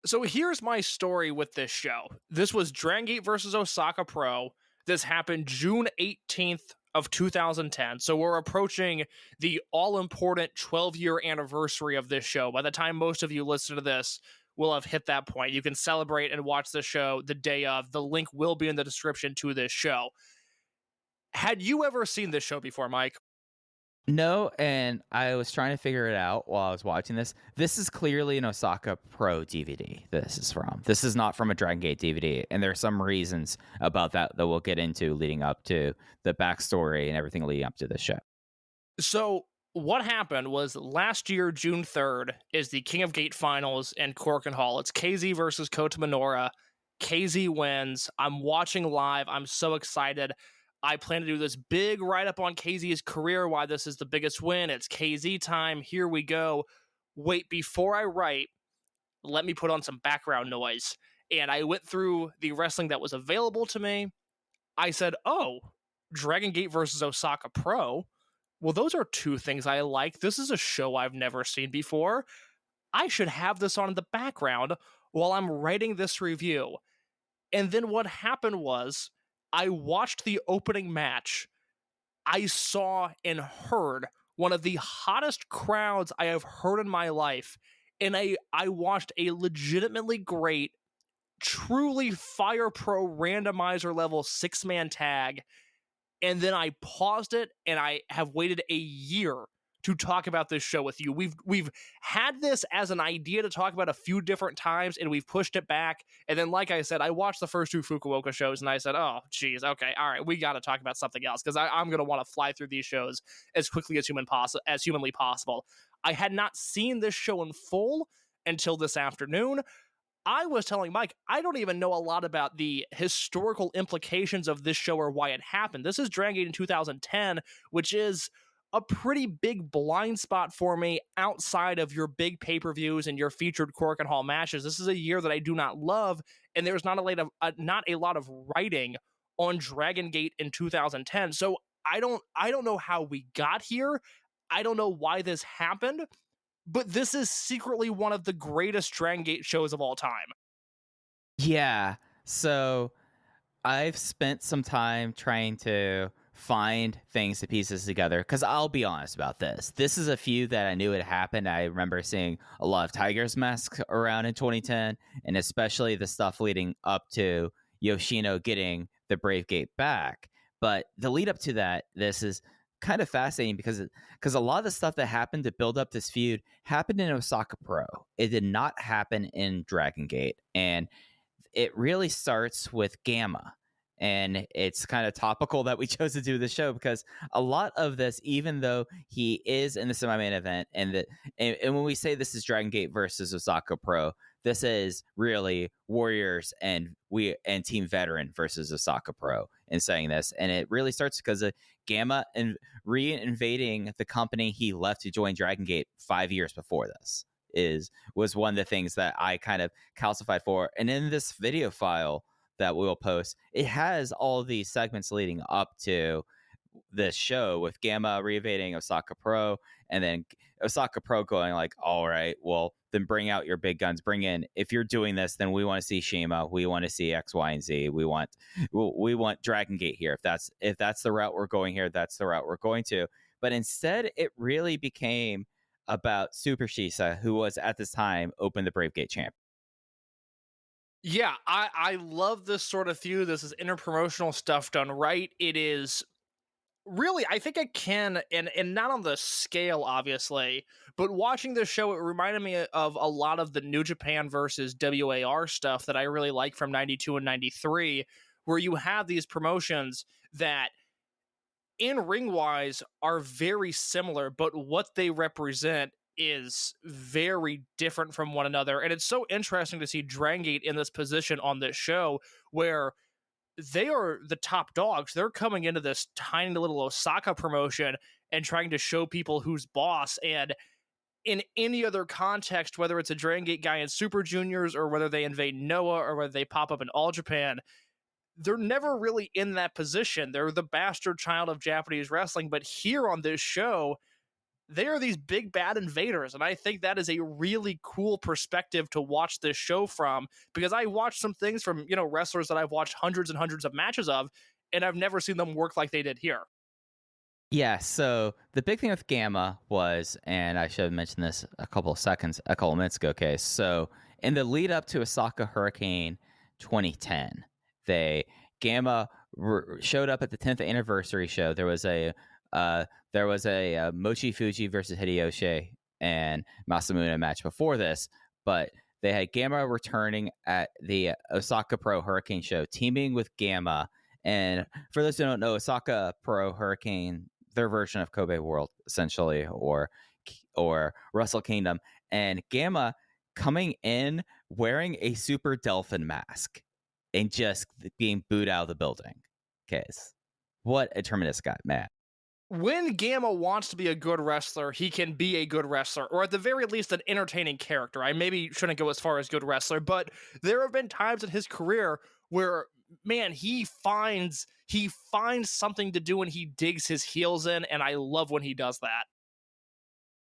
So here's my story with this show. This was Dragon Gate versus Osaka Pro. This happened June 18th of 2010. So we're approaching the all-important 12-year anniversary of this show. By the time most of you listen to this, we'll have hit that point. You can celebrate and watch the show the day of. The link will be in the description to this show. Had you ever seen this show before, Mike? No, and I was trying to figure it out while I was watching this. This is clearly an Osaka Pro DVD. This is not from a Dragon Gate DVD, and there are some reasons about that we'll get into leading up to the backstory and everything leading up to this show. So what happened was last year, June 3rd, is the King of Gate Finals in Korakuen Hall. It's KZ versus Kota Minoura. KZ wins. I'm watching live. I'm so excited. I plan to do this big write-up on KZ's career, why this is the biggest win. It's KZ time. Here we go. Wait, before I write, let me put on some background noise. And I went through the wrestling that was available to me. I said, oh, Dragon Gate versus Osaka Pro. Well, those are two things I like. This is a show I've never seen before. I should have this on in the background while I'm writing this review. And then what happened was, I watched the opening match. I saw and heard one of the hottest crowds I have heard in my life. And I watched a legitimately great, truly Fire Pro randomizer level 6-man tag. And then I paused it, and I have waited a year to talk about this show with you. We've had this as an idea to talk about a few different times, and we've pushed it back. And then, like I said, I watched the first two Fukuoka shows, and I said, oh, geez, okay, all right, we got to talk about something else, because I'm going to want to fly through these shows as quickly as humanly possible. I had not seen this show in full until this afternoon. I was telling Mike, I don't even know a lot about the historical implications of this show or why it happened. This is Dragon Gate in 2010, which is a pretty big blind spot for me outside of your big pay-per-views and your featured Korakuen Hall matches. This is a year that I do not love, and there's not a lot of writing on Dragon Gate in 2010. So I don't know how we got here. I don't know why this happened, but this is secretly one of the greatest Dragon Gate shows of all time. Yeah. So I've spent some time trying to find things to pieces together, because I'll be honest about this. This is a feud that I knew had happened. I remember seeing a lot of Tiger's Mask around in 2010, and especially the stuff leading up to Yoshino getting the Brave Gate back. But the lead up to that, this is kind of fascinating because a lot of the stuff that happened to build up this feud happened in Osaka Pro. It did not happen in Dragon Gate, and it really starts with Gamma. And it's kind of topical that we chose to do this show, because a lot of this, even though he is in the semi-main event, and when we say this is Dragon Gate versus Osaka Pro, this is really Warriors and Team Veteran versus Osaka Pro in saying this. And it really starts because of Gamma and reinvading the company he left to join Dragon Gate 5 years before this was one of the things that I kind of calcified for. And in this video file that we'll post, it has all these segments leading up to this show, with Gamma reinvading Osaka Pro, and then Osaka Pro going like, all right, well, then bring out your big guns. If you're doing this, then we want to see CIMA, we want to see X, Y, and Z. We want Dragon Gate here. If that's the route we're going here, that's the route we're going to. But instead, it really became about Super Shisa, who was at this time Open the Brave Gate champ. Yeah, I love this sort of feud. This is inter-promotional stuff done right. It is really, I think it can, and not on the scale, obviously, but watching this show, it reminded me of a lot of the New Japan versus WAR stuff that I really like from 92 and 93, where you have these promotions that in ring-wise are very similar, but what they represent is very different from one another. And it's so interesting to see Dragon Gate in this position on this show, where they are the top dogs. They're coming into this tiny little Osaka promotion and trying to show people who's boss. And in any other context, whether it's a Dragon Gate guy in Super Juniors or whether they invade Noah or whether they pop up in All Japan, they're never really in that position. They're the bastard child of Japanese wrestling. But here on this show, they are these big bad invaders, and I think that is a really cool perspective to watch this show from, because I watched some things from, wrestlers that I've watched hundreds and hundreds of matches of, and I've never seen them work like they did here. Yeah, so the big thing with Gamma was, and I should have mentioned this a couple of minutes ago, okay, so in the lead up to Osaka Hurricane 2010, Gamma showed up at the 10th anniversary show. There was a Mochi Fujii versus Hideyoshi and Masamune match before this, but they had Gamma returning at the Osaka Pro Hurricane show, teaming with Gamma. And for those who don't know, Osaka Pro Hurricane, their version of Kobe World, essentially, or Wrestle Kingdom, and Gamma coming in wearing a Super Delphin mask and just being booed out of the building. Case, what a tremendous guy, man. When Gamma wants to be a good wrestler, he can be a good wrestler, or at the very least an entertaining character. I maybe shouldn't go as far as good wrestler, but there have been times in his career where, man, he finds something to do and he digs his heels in, and I love when he does that.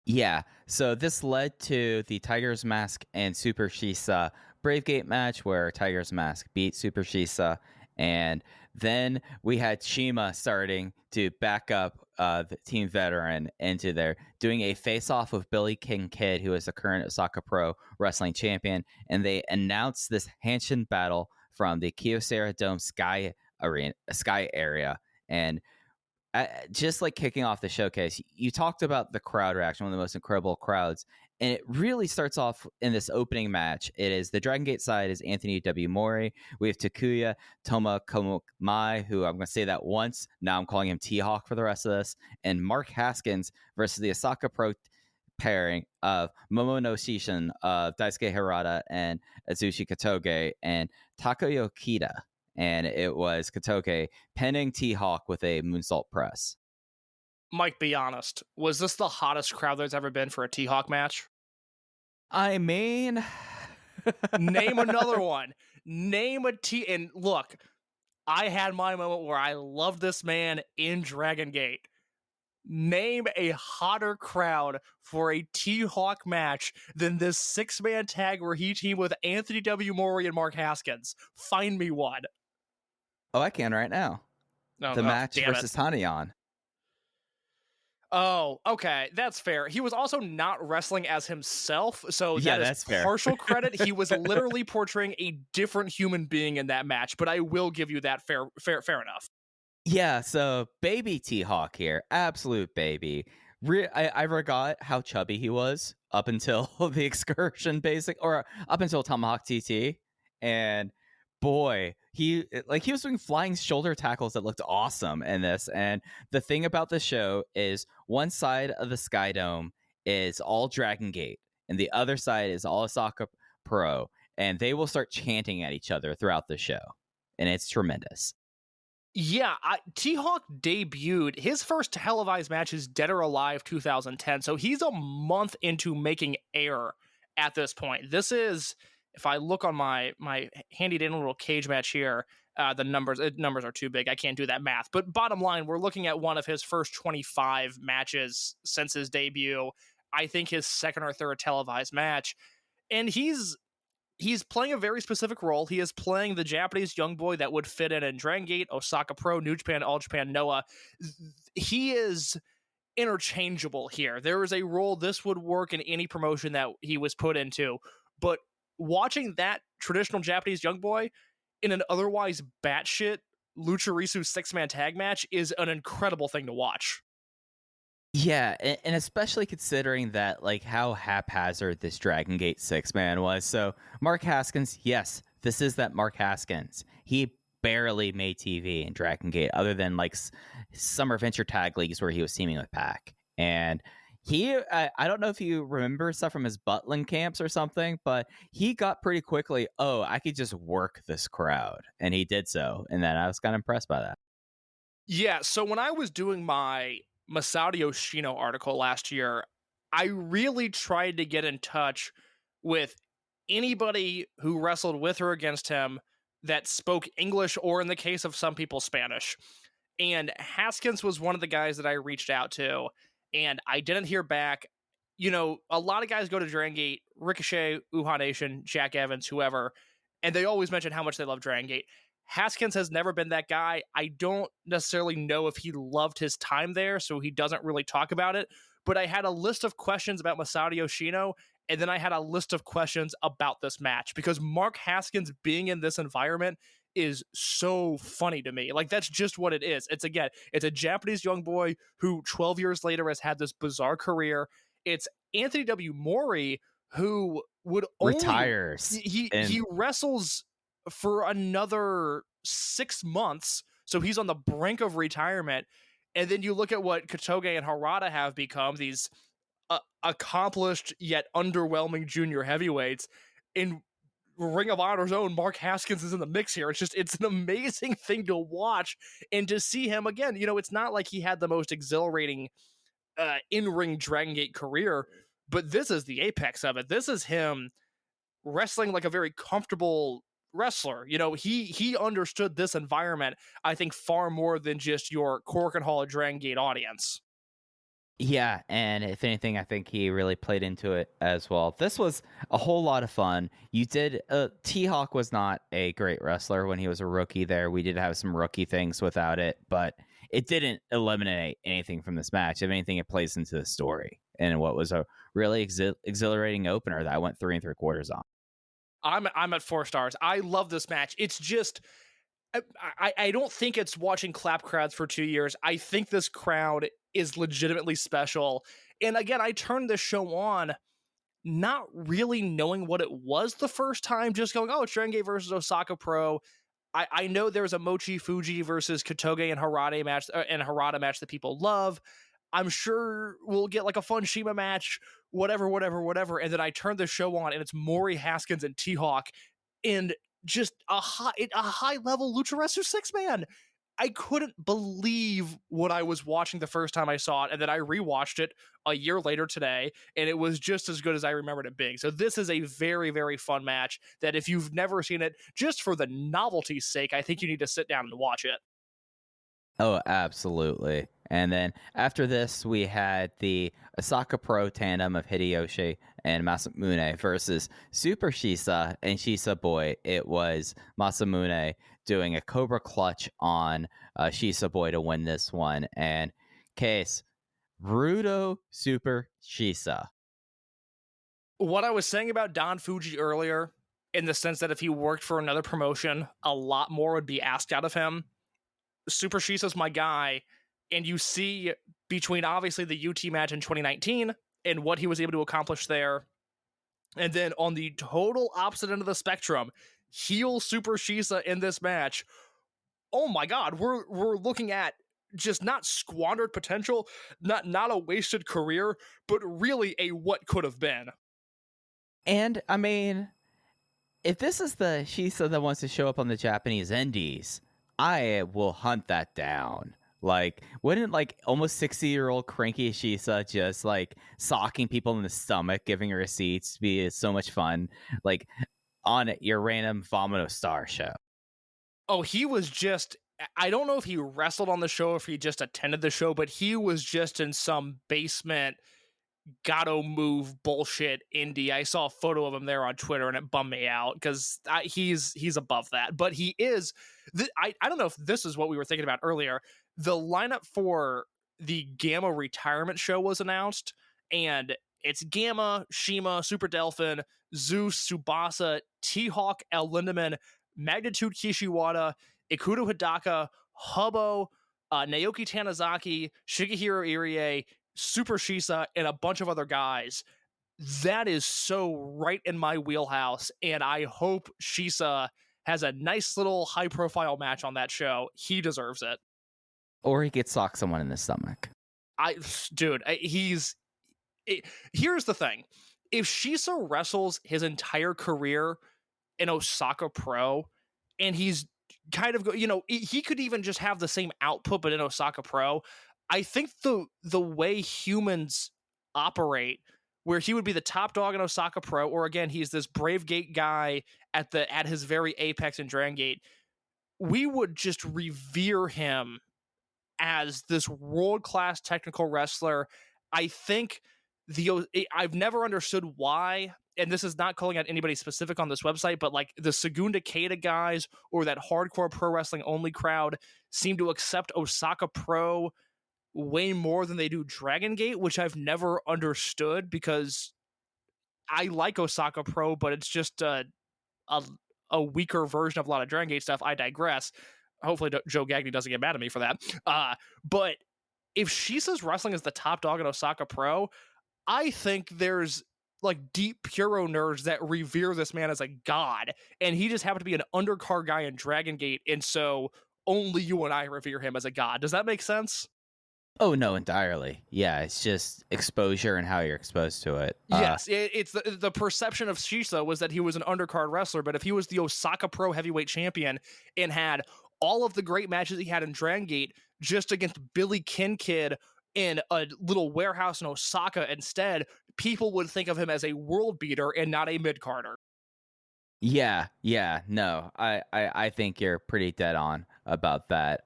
Yeah, so this led to the Tiger's Mask and Super Shisa Brave Gate match where Tiger's Mask beat Super Shisa, and then we had CIMA starting to back up the team veteran into there, doing a face-off with Billyken Kid, who is the current Osaka Pro Wrestling Champion, and they announced this Hanshin Battle from the Kyocera Dome Sky area, and just like kicking off the showcase, you talked about the crowd reaction, one of the most incredible crowds, and it really starts off in this opening match. It is the Dragon Gate side is Anthony W. Mori. We have Takuya Tomokomai, who I'm going to say that once. Now I'm calling him T-Hawk for the rest of this. And Mark Haskins versus the Osaka Pro pairing of Momono Shishin of Daisuke Harada and Azuchi Katoge and Takuya Okita. And it was Katoge pinning T-Hawk with a moonsault press. Mike, be honest. Was this the hottest crowd there's ever been for a T-Hawk match? I mean... Name another one. Name a T... And look, I had my moment where I loved this man in Dragon Gate. Name a hotter crowd for a T-Hawk match than this 6-man tag where he teamed with Anthony W. Mori and Mark Haskins. Find me one. Oh, I can right now. The match versus Tanyan. Oh, okay. That's fair. He was also not wrestling as himself, so that's fair. Partial credit. He was literally portraying a different human being in that match, but I will give you that fair enough. Yeah, so baby T-Hawk here. Absolute baby. I forgot how chubby he was up until the excursion or up until Tomahawk TT. And boy, he was doing flying shoulder tackles that looked awesome in this. And the thing about the show is one side of the Sky Dome is all Dragon Gate and the other side is all Osaka Pro, and they will start chanting at each other throughout the show, and it's tremendous. Yeah, T-Hawk debuted. His first televised match is Dead or Alive 2010, so he's a month into making air at this point. This is, if I look on my handy dandy little cage match here, the numbers are too big. I can't do that math. But bottom line, we're looking at one of his first 25 matches since his debut. I think his second or third televised match. And he's playing a very specific role. He is playing the Japanese young boy that would fit in Dragon Gate, Osaka Pro, New Japan, All Japan, Noah. He is interchangeable here. There is a role this would work in any promotion that he was put into. But watching that traditional Japanese young boy in an otherwise batshit Lucharisu 6-man tag match is an incredible thing to watch. Yeah, and especially considering that, like, how haphazard this Dragon Gate 6-man was. So, Mark Haskins, yes, this is that Mark Haskins. He barely made TV in Dragon Gate, other than, like, Summer Venture Tag Leagues where he was teaming with Pac. And I don't know if you remember stuff from his Butland camps or something, but he got pretty quickly, oh, I could just work this crowd. And he did so. And then I was kind of impressed by that. Yeah, so when I was doing my Masaaki Yoshino article last year, I really tried to get in touch with anybody who wrestled with or against him that spoke English, or in the case of some people, Spanish. And Haskins was one of the guys that I reached out to, and I didn't hear back. You know, a lot of guys go to Dragon Gate, Ricochet, Uhaa Nation, Jack Evans, whoever, and they always mention how much they love Dragon Gate. Haskins has never been that guy. I don't necessarily know if he loved his time there, so he doesn't really talk about it. But I had a list of questions about Masaaki Yoshino, and then I had a list of questions about this match, because Mark Haskins being in this environment is so funny to me. Like, that's just what it is. It's a Japanese young boy who 12 years later has had this bizarre career. It's Anthony W. Mori, who would only retires. He wrestles for another 6 months, so he's on the brink of retirement. And then you look at what Kotoge and Harada have become, these accomplished yet underwhelming junior heavyweights. In Ring of Honor's own Mark Haskins is in the mix here. It's an amazing thing to watch, and to see him again. You know, it's not like he had the most exhilarating in-ring Dragon Gate career, but this is the apex of it. This is him wrestling like a very comfortable wrestler. You know, he understood this environment, I think, far more than just your Cork and Hall Dragon Gate audience. Yeah, and if anything, I think he really played into it as well. This was a whole lot of fun. T-Hawk was not a great wrestler when he was a rookie there. We did have some rookie things without it, but it didn't eliminate anything from this match. If anything, it plays into the story and what was a really exhilarating opener that I went 3 3/4 on. I'm at 4 stars. I love this match. It's just, I don't think it's watching clap crowds for 2 years. I think this crowd is legitimately special. And again, I turned this show on not really knowing what it was the first time, just going, oh, it's Dragon Gate versus Osaka Pro. I know there's a Mochi Fujii versus Kotoge and Harada match that people love. I'm sure we'll get like a fun CIMA match, whatever. And then I turn the show on, and it's Maury, Haskins, and T-Hawk, and just a high level Lucha Wrestler 6-man. I couldn't believe what I was watching the first time I saw it, and then I rewatched it a year later today, and it was just as good as I remembered it being. So this is a very, very fun match that if you've never seen it, just for the novelty's sake, I think you need to sit down and watch it. Oh, absolutely. And then after this, we had the Osaka Pro tandem of Hideyoshi and Masamune versus Super Shisa and Shisa Boy. It was Masamune doing a Cobra Clutch on Shisa Boy to win this one. And Case, Rudo Super Shisa. What I was saying about Don Fujii earlier, in the sense that if he worked for another promotion, a lot more would be asked out of him. Super Shisa's my guy, and you see between obviously the UT match in 2019 and what he was able to accomplish there, and then on the total opposite end of the spectrum, heel Super Shisa in this match. Oh my God, we're looking at just not squandered potential, not a wasted career, but really a what could have been. And I mean, if this is the Shisa that wants to show up on the Japanese indies, I will hunt that down. Like, wouldn't like almost 60-year-old cranky Shisa just like socking people in the stomach, giving receipts be so much fun? Like on your random Vomito Star show. Oh, he was just, I don't know if he wrestled on the show or if he just attended the show, but he was just in some basement gotta move bullshit indie. I saw a photo of him there on Twitter and it bummed me out because he's above that. But he is, I don't know if this is what we were thinking about earlier. The lineup for the Gamma retirement show was announced, and it's Gamma, Shima, Super Delphin, Zeus, Tsubasa, T-Hawk, El Lindemann, Magnitude Kishiwada, Ikuto Hidaka, Hubbo, Naoki Tanizaki, Shigehiro Irie, Super Shisa, and a bunch of other guys. That is so right in my wheelhouse, and I hope Shisa has a nice little high-profile match on that show. He deserves it. Or he could sock someone in the stomach. Dude, he's Here's the thing. If Shisa wrestles his entire career in Osaka Pro, and he's kind of, he could even just have the same output, but in Osaka Pro, I think the way humans operate, where he would be the top dog in Osaka Pro, or again, he's this Brave Gate guy at his very apex in Dragon Gate, we would just revere him as this world-class technical wrestler. I think I've never understood why, and this is not calling out anybody specific on this website, but like the Segunda Kata guys or that hardcore pro wrestling only crowd seem to accept Osaka Pro way more than they do Dragon Gate, which I've never understood, because I like Osaka Pro, but it's just a weaker version of a lot of Dragon Gate stuff. I digress. Hopefully Joe Gagnon doesn't get mad at me for that. But if Shisa's wrestling is the top dog in Osaka Pro, I think there's like deep Puro nerds that revere this man as a god, and he just happened to be an undercard guy in Dragon Gate, and so only you and I revere him as a god. Does that make sense? Oh, no, entirely. Yeah, it's just exposure and how you're exposed to it. Yes, it's the perception of Shisa was that he was an undercard wrestler, but if he was the Osaka Pro heavyweight champion and had all of the great matches he had in Dragon Gate just against Billyken Kid in a little warehouse in Osaka instead, people would think of him as a world beater and not a mid-carder. Yeah, no, I think you're pretty dead on about that.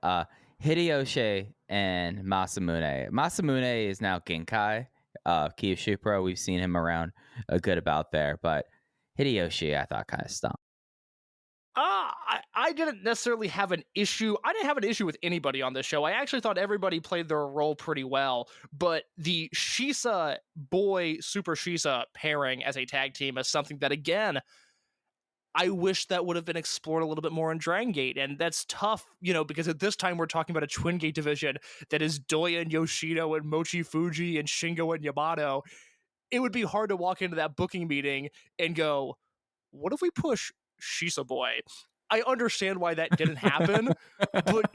Hideyoshi and Masamune. Masamune is now Genkai, Kyushu Pro. We've seen him around a good about there, but Hideyoshi I thought kind of stunk. I didn't necessarily have an issue. I didn't have an issue with anybody on this show. I actually thought everybody played their role pretty well, but the Shisa boy Super Shisa pairing as a tag team is something that, again, I wish that would have been explored a little bit more in Dragon Gate, and that's tough, because at this time we're talking about a Twin Gate division that is Doya and Yoshino and Mochizuki and Shingo and Yamato. It would be hard to walk into that booking meeting and go, what if we push Shisa boy? I understand why that didn't happen, but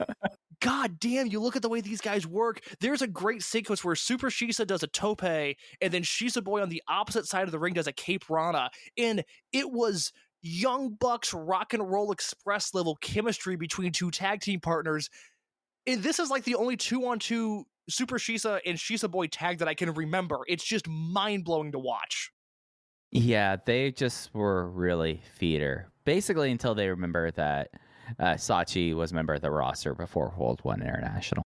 god damn, you look at the way these guys work. There's a great sequence where Super Shisa does a tope, and then Shisa boy on the opposite side of the ring does a Cape Rana, and it was Young Bucks Rock and Roll Express level chemistry between two tag team partners. And this is like the only 2-on-2 Super Shisa and Shisa Boy tag that I can remember. It's just mind-blowing to watch. Yeah, they just were really feeder. Basically until they remember that Sachi was a member of the roster before World 1 International.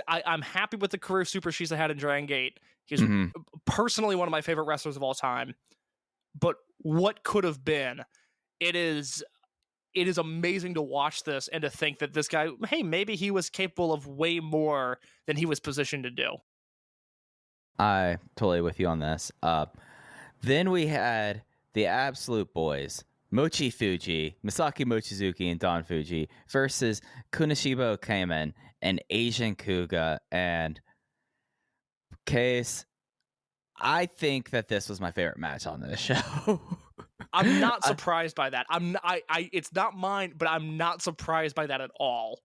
I'm happy with the career Super Shisa had in Dragon Gate. He's personally one of my favorite wrestlers of all time. But what could have been? It is amazing to watch this and to think that this guy, hey, maybe he was capable of way more than he was positioned to do. I totally with you on this. Then we had the absolute boys, Mochizuki, Masaaki Mochizuki, and Don Fujii versus Kuishinibo Kamen and Asian Kuga. And Case, I think that this was my favorite match on this show. I'm not surprised by that. It's not mine, but I'm not surprised by that at all.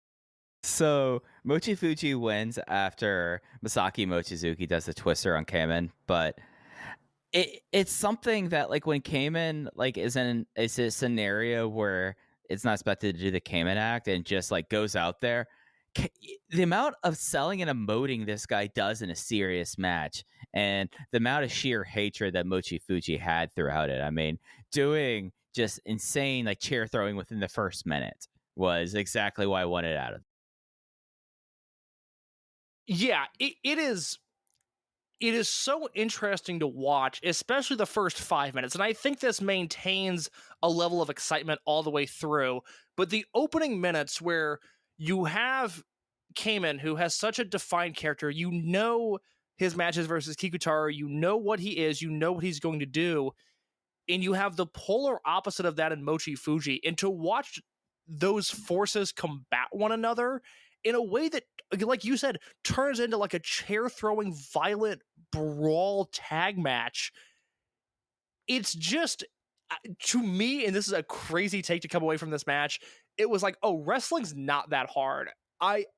So Mochizuki wins after Masaaki Mochizuki does the twister on Kamen, but it's something that like when Kamen like is a scenario where it's not expected to do the Kamen act and just like goes out there, the amount of selling and emoting this guy does in a serious match and the amount of sheer hatred that Mochizuki had throughout it. I mean, doing just insane like chair throwing within the first minute was exactly what I wanted out of it. Yeah, it is so interesting to watch, especially the first 5 minutes. And I think this maintains a level of excitement all the way through. But the opening minutes where you have Kamen, who has such a defined character, his matches versus Kikutaro, you know what he is, you know what he's going to do. And you have the polar opposite of that in Mochizuki. And to watch those forces combat one another in a way that, like you said, turns into like a chair-throwing, violent brawl tag match. It's just, to me, and this is a crazy take to come away from this match, it was like, oh, wrestling's not that hard.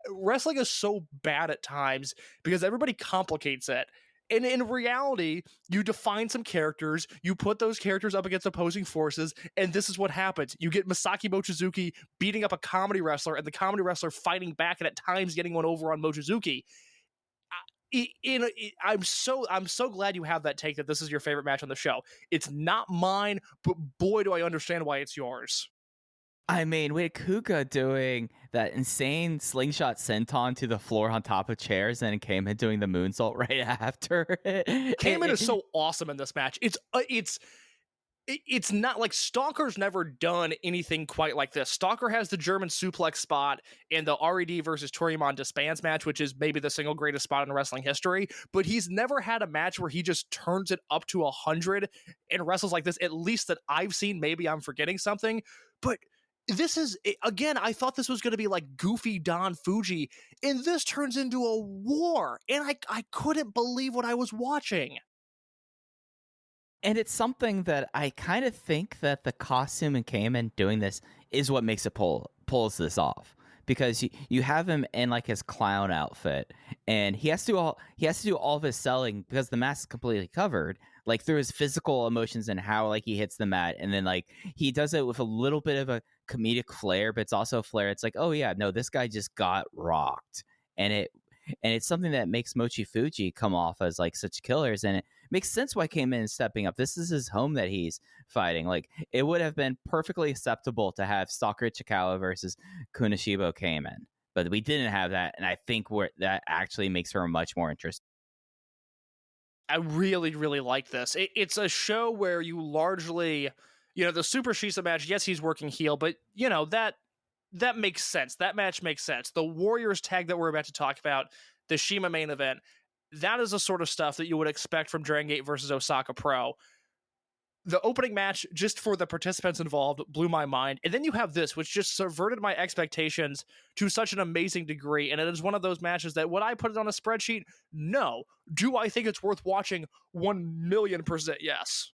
Wrestling is so bad at times because everybody complicates it. And in reality, you define some characters, you put those characters up against opposing forces, and this is what happens. You get Masaaki Mochizuki beating up a comedy wrestler, and the comedy wrestler fighting back, and at times getting one over on Mochizuki. I'm so glad you have that take that this is your favorite match on the show. It's not mine, but boy, do I understand why it's yours. I mean, with Kuka doing that insane slingshot senton to the floor on top of chairs and Kamen doing the moonsault right after. Kamen is so awesome in this match. It's not like Stalker's never done anything quite like this. Stalker has the German suplex spot in the RED versus Toryumon Disbands match, which is maybe the single greatest spot in wrestling history, but he's never had a match where he just turns it up to 100 and wrestles like this, at least that I've seen. Maybe I'm forgetting something, but this is, again, I thought this was going to be like goofy Don Fujii, and this turns into a war, and I couldn't believe what I was watching. And it's something that I kind of think that the costume in Kamen doing this is what makes it pulls this off. Because you have him in like his clown outfit, and he has to do all of his selling because the mask is completely covered, like through his physical emotions and how like he hits the mat, and then like he does it with a little bit of a comedic flair, but it's also a flair. It's like, oh yeah, no, this guy just got rocked, and it's something that makes Mochi Fujii come off as like such killers, and it makes sense why Kamen is stepping up. This is his home that he's fighting. Like, it would have been perfectly acceptable to have Stalker Ichikawa versus Kuishinibo Kamen, but we didn't have that, and I think that actually makes her much more interesting. I really, really like this. It's a show where you largely, the Super Shisa match, yes, he's working heel, but, that makes sense. That match makes sense. The Warriors tag that we're about to talk about, the CIMA main event, that is the sort of stuff that you would expect from Dragon Gate versus Osaka Pro. The opening match, just for the participants involved, blew my mind. And then you have this, which just subverted my expectations to such an amazing degree. And it is one of those matches that, would I put it on a spreadsheet? No. Do I think it's worth watching? 1,000,000% yes.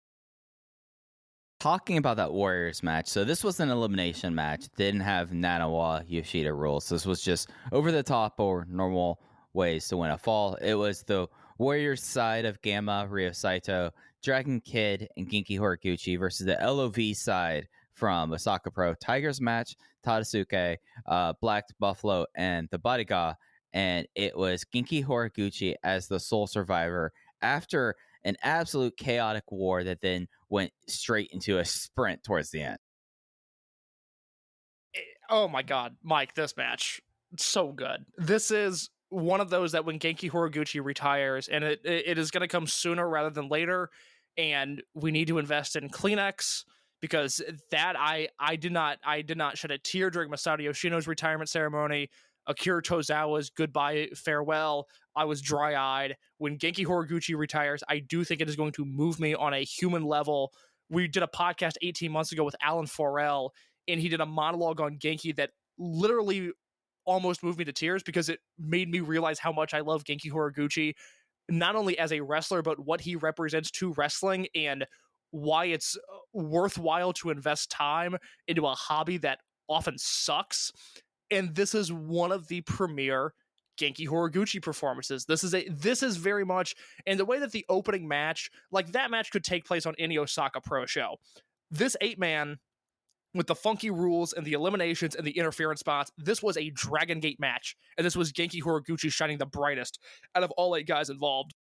Talking about that Warriors match, so this was an elimination match. Didn't have Nanawa Yoshida rules. This was just over the top or normal ways to win a fall. It was the Warriors side of Gamma, Ryo Saito, Dragon Kid, and Genki Horiguchi versus the LOV side from Osaka Pro, Tigers match, Tadasuke, Black Buffalo, and the Bodyguard. And it was Genki Horiguchi as the sole survivor after an absolute chaotic war that then went straight into a sprint towards the end. Oh my God, Mike, this match, so good. This is one of those that when Genki Horiguchi retires, and it is going to come sooner rather than later, and we need to invest in Kleenex, because that I did not shed a tear during Masato Yoshino's retirement ceremony. Akira Tozawa's goodbye farewell, I was dry-eyed. When Genki Horiguchi retires, I do think it is going to move me on a human level. We did a podcast 18 months ago with Alan Forel, and he did a monologue on Genki that literally almost moved me to tears because it made me realize how much I love Genki Horiguchi, not only as a wrestler, but what he represents to wrestling and why it's worthwhile to invest time into a hobby that often sucks. And this is one of the premier Genki Horiguchi performances. This is very much, and the way that the opening match, like that match could take place on any Osaka Pro show. This 8-man with the funky rules and the eliminations and the interference spots, this was a Dragon Gate match, and this was Genki Horiguchi shining the brightest out of all 8 guys involved.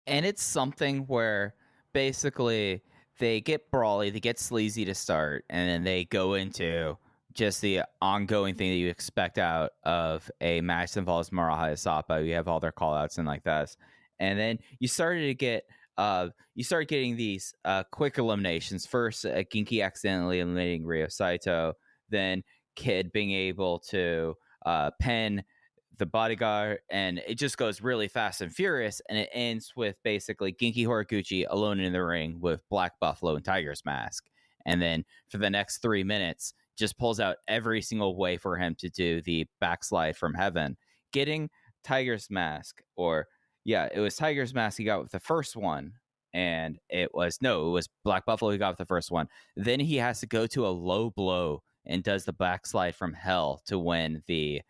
And it's something where basically they get brawly, they get sleazy to start, and then they go into just the ongoing thing that you expect out of a match that involves Maraha Asapa. You have all their callouts and like that. And then you started to get getting these quick eliminations. First, Genki accidentally eliminating Ryo Saito, then Kid being able to pen the Bodyguard, and it just goes really fast and furious, and it ends with basically Genki Horiguchi alone in the ring with Black Buffalo and Tiger's Mask. And then for the next 3 minutes, just pulls out every single way for him to do the backslide from heaven, getting Tiger's Mask, it was Tiger's Mask he got with the first one, and it was Black Buffalo he got with the first one. Then he has to go to a low blow and does the backslide from hell to win the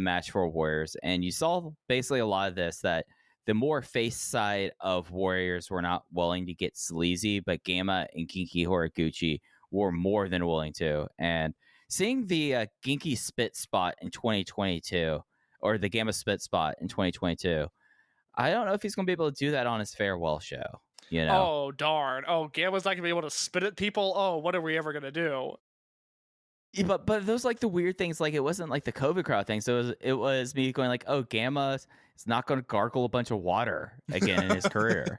match for Warriors. And you saw basically a lot of this, that the more face side of Warriors were not willing to get sleazy, but Gamma and Genki Horiguchi were more than willing to. And seeing the Genki spit spot in 2022, or the Gamma spit spot in 2022, I don't know if he's going to be able to do that on his farewell show. You know? Oh, darn. Oh, Gamma's not going to be able to spit at people? Oh, what are we ever going to do? Yeah, but those like the weird things, like it wasn't like the COVID crowd thing. So it was me going like, oh, Gamma is not going to gargle a bunch of water again in his career.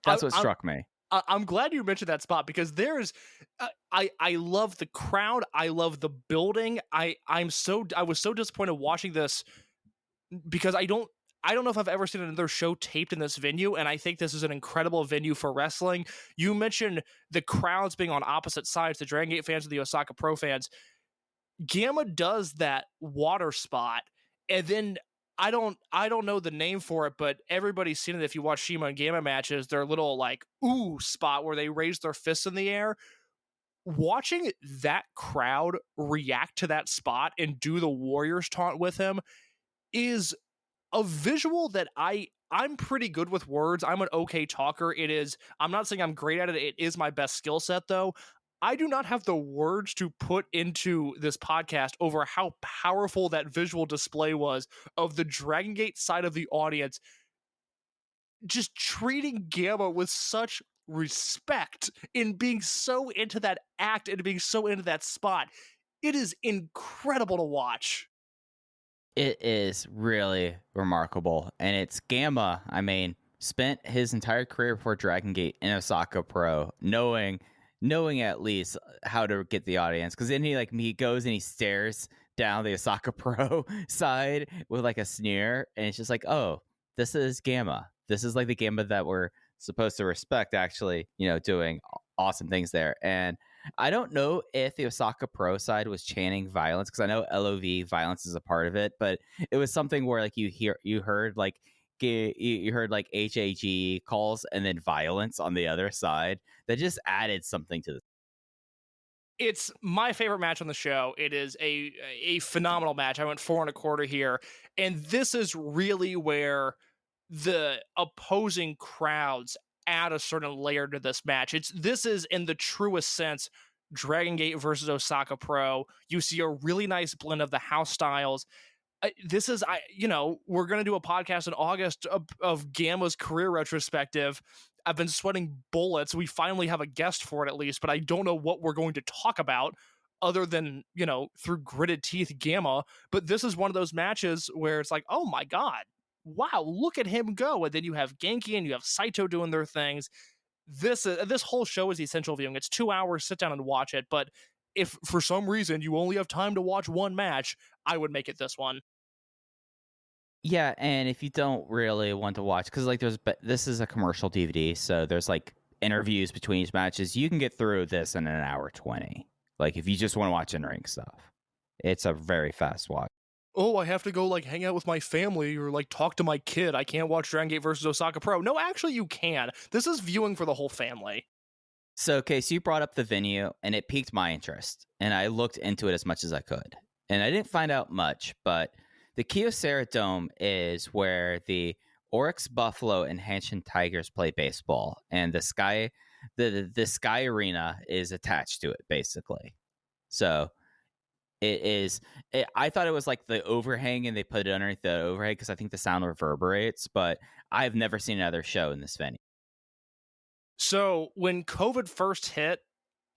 That's what struck me. I'm glad you mentioned that spot, because there's, I love the crowd. I love the building. I was so disappointed watching this, because I don't know if I've ever seen another show taped in this venue, and I think this is an incredible venue for wrestling. You mentioned the crowds being on opposite sides, the Dragon Gate fans and the Osaka Pro fans. Gamma does that water spot, and then I don't know the name for it, but everybody's seen it if you watch CIMA and Gamma matches, their little like ooh spot where they raise their fists in the air. Watching that crowd react to that spot and do the Warriors taunt with him is a visual that I'm pretty good with words. I'm an okay talker. I'm not saying I'm great at it. It is my best skill set, though. I do not have the words to put into this podcast over how powerful that visual display was of the Dragon Gate side of the audience just treating Gamma with such respect in being so into that act and being so into that spot. It is incredible to watch. It is really remarkable. And it's Gamma, I mean, spent his entire career before Dragon Gate in Osaka Pro, knowing at least how to get the audience. Because then he goes and he stares down the Osaka Pro side with like a sneer. And it's just like, oh, this is Gamma. This is like the Gamma that we're supposed to respect, actually, doing awesome things there. And I don't know if the Osaka Pro side was chanting violence, because I know LOV violence is a part of it, but it was something where like you heard like HAG calls and then violence on the other side that just added something to this. It's my favorite match on the show. It is a phenomenal match. I went 4.25 here, and this is really where the opposing crowds add a certain layer to this match. This is in the truest sense Dragon Gate versus Osaka Pro. You see a really nice blend of the house styles. We're going to do a podcast in August of Gamma's career retrospective. I've been sweating bullets. We finally have a guest for it, at least, but I don't know what we're going to talk about other than, through gritted teeth Gamma. But this is one of those matches where it's like, oh my God, wow, look at him go. And then you have Genki and you have Saito doing their things. This whole show is essential viewing. It's 2 hours, sit down and watch it. But if for some reason you only have time to watch one match, I would make it this one. Yeah, and if you don't really want to watch, because like this is a commercial DVD, so there's like interviews between each matches, you can get through this in an hour 20. Like if you just want to watch in-ring stuff, it's a very fast watch. Oh, I have to go like hang out with my family or like talk to my kid. I can't watch Dragon Gate versus Osaka Pro. No, actually you can. This is viewing for the whole family. So, Case, you brought up the venue, and it piqued my interest, and I looked into it as much as I could. And I didn't find out much, but the Kyocera Dome is where the Oryx Buffalo and Hanshin Tigers play baseball, and the Sky Arena is attached to it, basically. So I thought it was like the overhang, and they put it underneath the overhang because I think the sound reverberates, but I've never seen another show in this venue. So when COVID first hit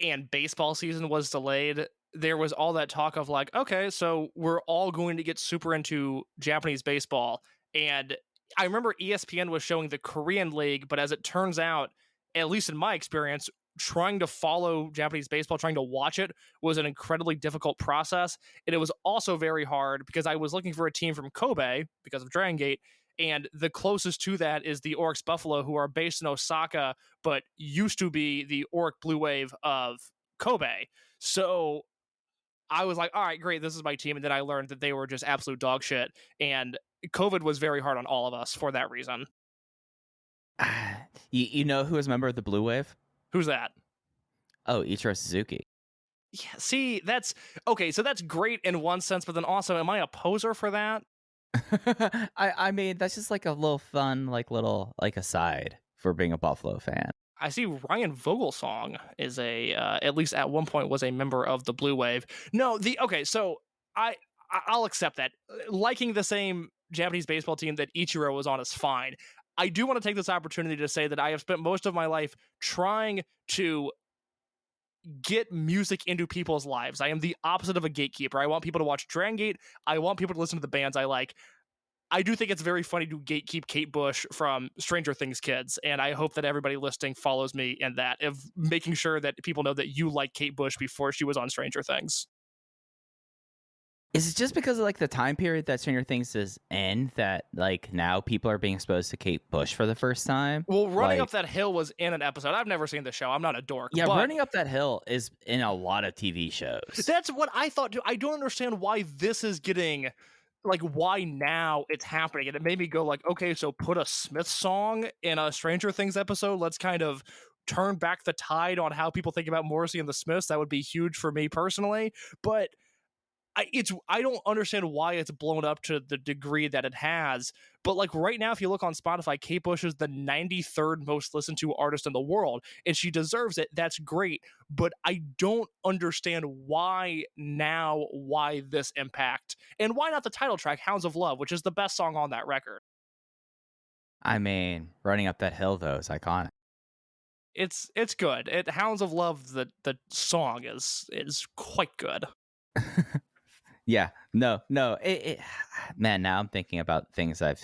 and baseball season was delayed, there was all that talk of like, okay, so we're all going to get super into Japanese baseball. And I remember ESPN was showing the Korean League, but as it turns out, at least in my experience, trying to follow Japanese baseball, trying to watch it was an incredibly difficult process. And it was also very hard because I was looking for a team from Kobe because of Dragon Gate. And the closest to that is the Oryx Buffalo, who are based in Osaka, but used to be the Oryx Blue Wave of Kobe. So I was like, all right, great, this is my team. And then I learned that they were just absolute dog shit. And COVID was very hard on all of us for that reason. You know who was a member of the Blue Wave? Who's that? Oh, Ichiro Suzuki. Yeah, see, that's okay. So that's great in one sense, but then also, am I a poser for that? I mean, that's just like a little fun, like little like aside for being a Buffalo fan. I see Ryan Vogelsong is at least at one point was a member of the Blue Wave. No, okay, so I'll accept that. Liking the same Japanese baseball team that Ichiro was on is fine. I do want to take this opportunity to say that I have spent most of my life trying to get music into people's lives. I am the opposite of a gatekeeper. I want people to watch Dragon Gate. I want people to listen to the bands I like. I do think it's very funny to gatekeep Kate Bush from Stranger Things kids, and I hope that everybody listening follows me in that, of making sure that people know that you like Kate Bush before she was on Stranger Things. Is it just because of like the time period that Stranger Things is in that like now people are being exposed to Kate Bush for the first time? Well, Running Up That Hill was in an episode. I've never seen the show. I'm not a dork. Yeah, but Running Up That Hill is in a lot of TV shows. That's what I thought too. I don't understand why this is getting, like, why now it's happening. And it made me go like, okay, so put a Smith song in a Stranger Things episode. Let's kind of turn back the tide on how people think about Morrissey and the Smiths. That would be huge for me personally. But I don't understand why it's blown up to the degree that it has. But like right now, if you look on Spotify, Kate Bush is the 93rd most listened to artist in the world, and she deserves it. That's great. But I don't understand why this impact, and why not the title track, Hounds of Love, which is the best song on that record. I mean, Running Up That Hill though is iconic. It's good. Hounds of Love, the song is quite good. Yeah, no. Man, now I'm thinking about things I've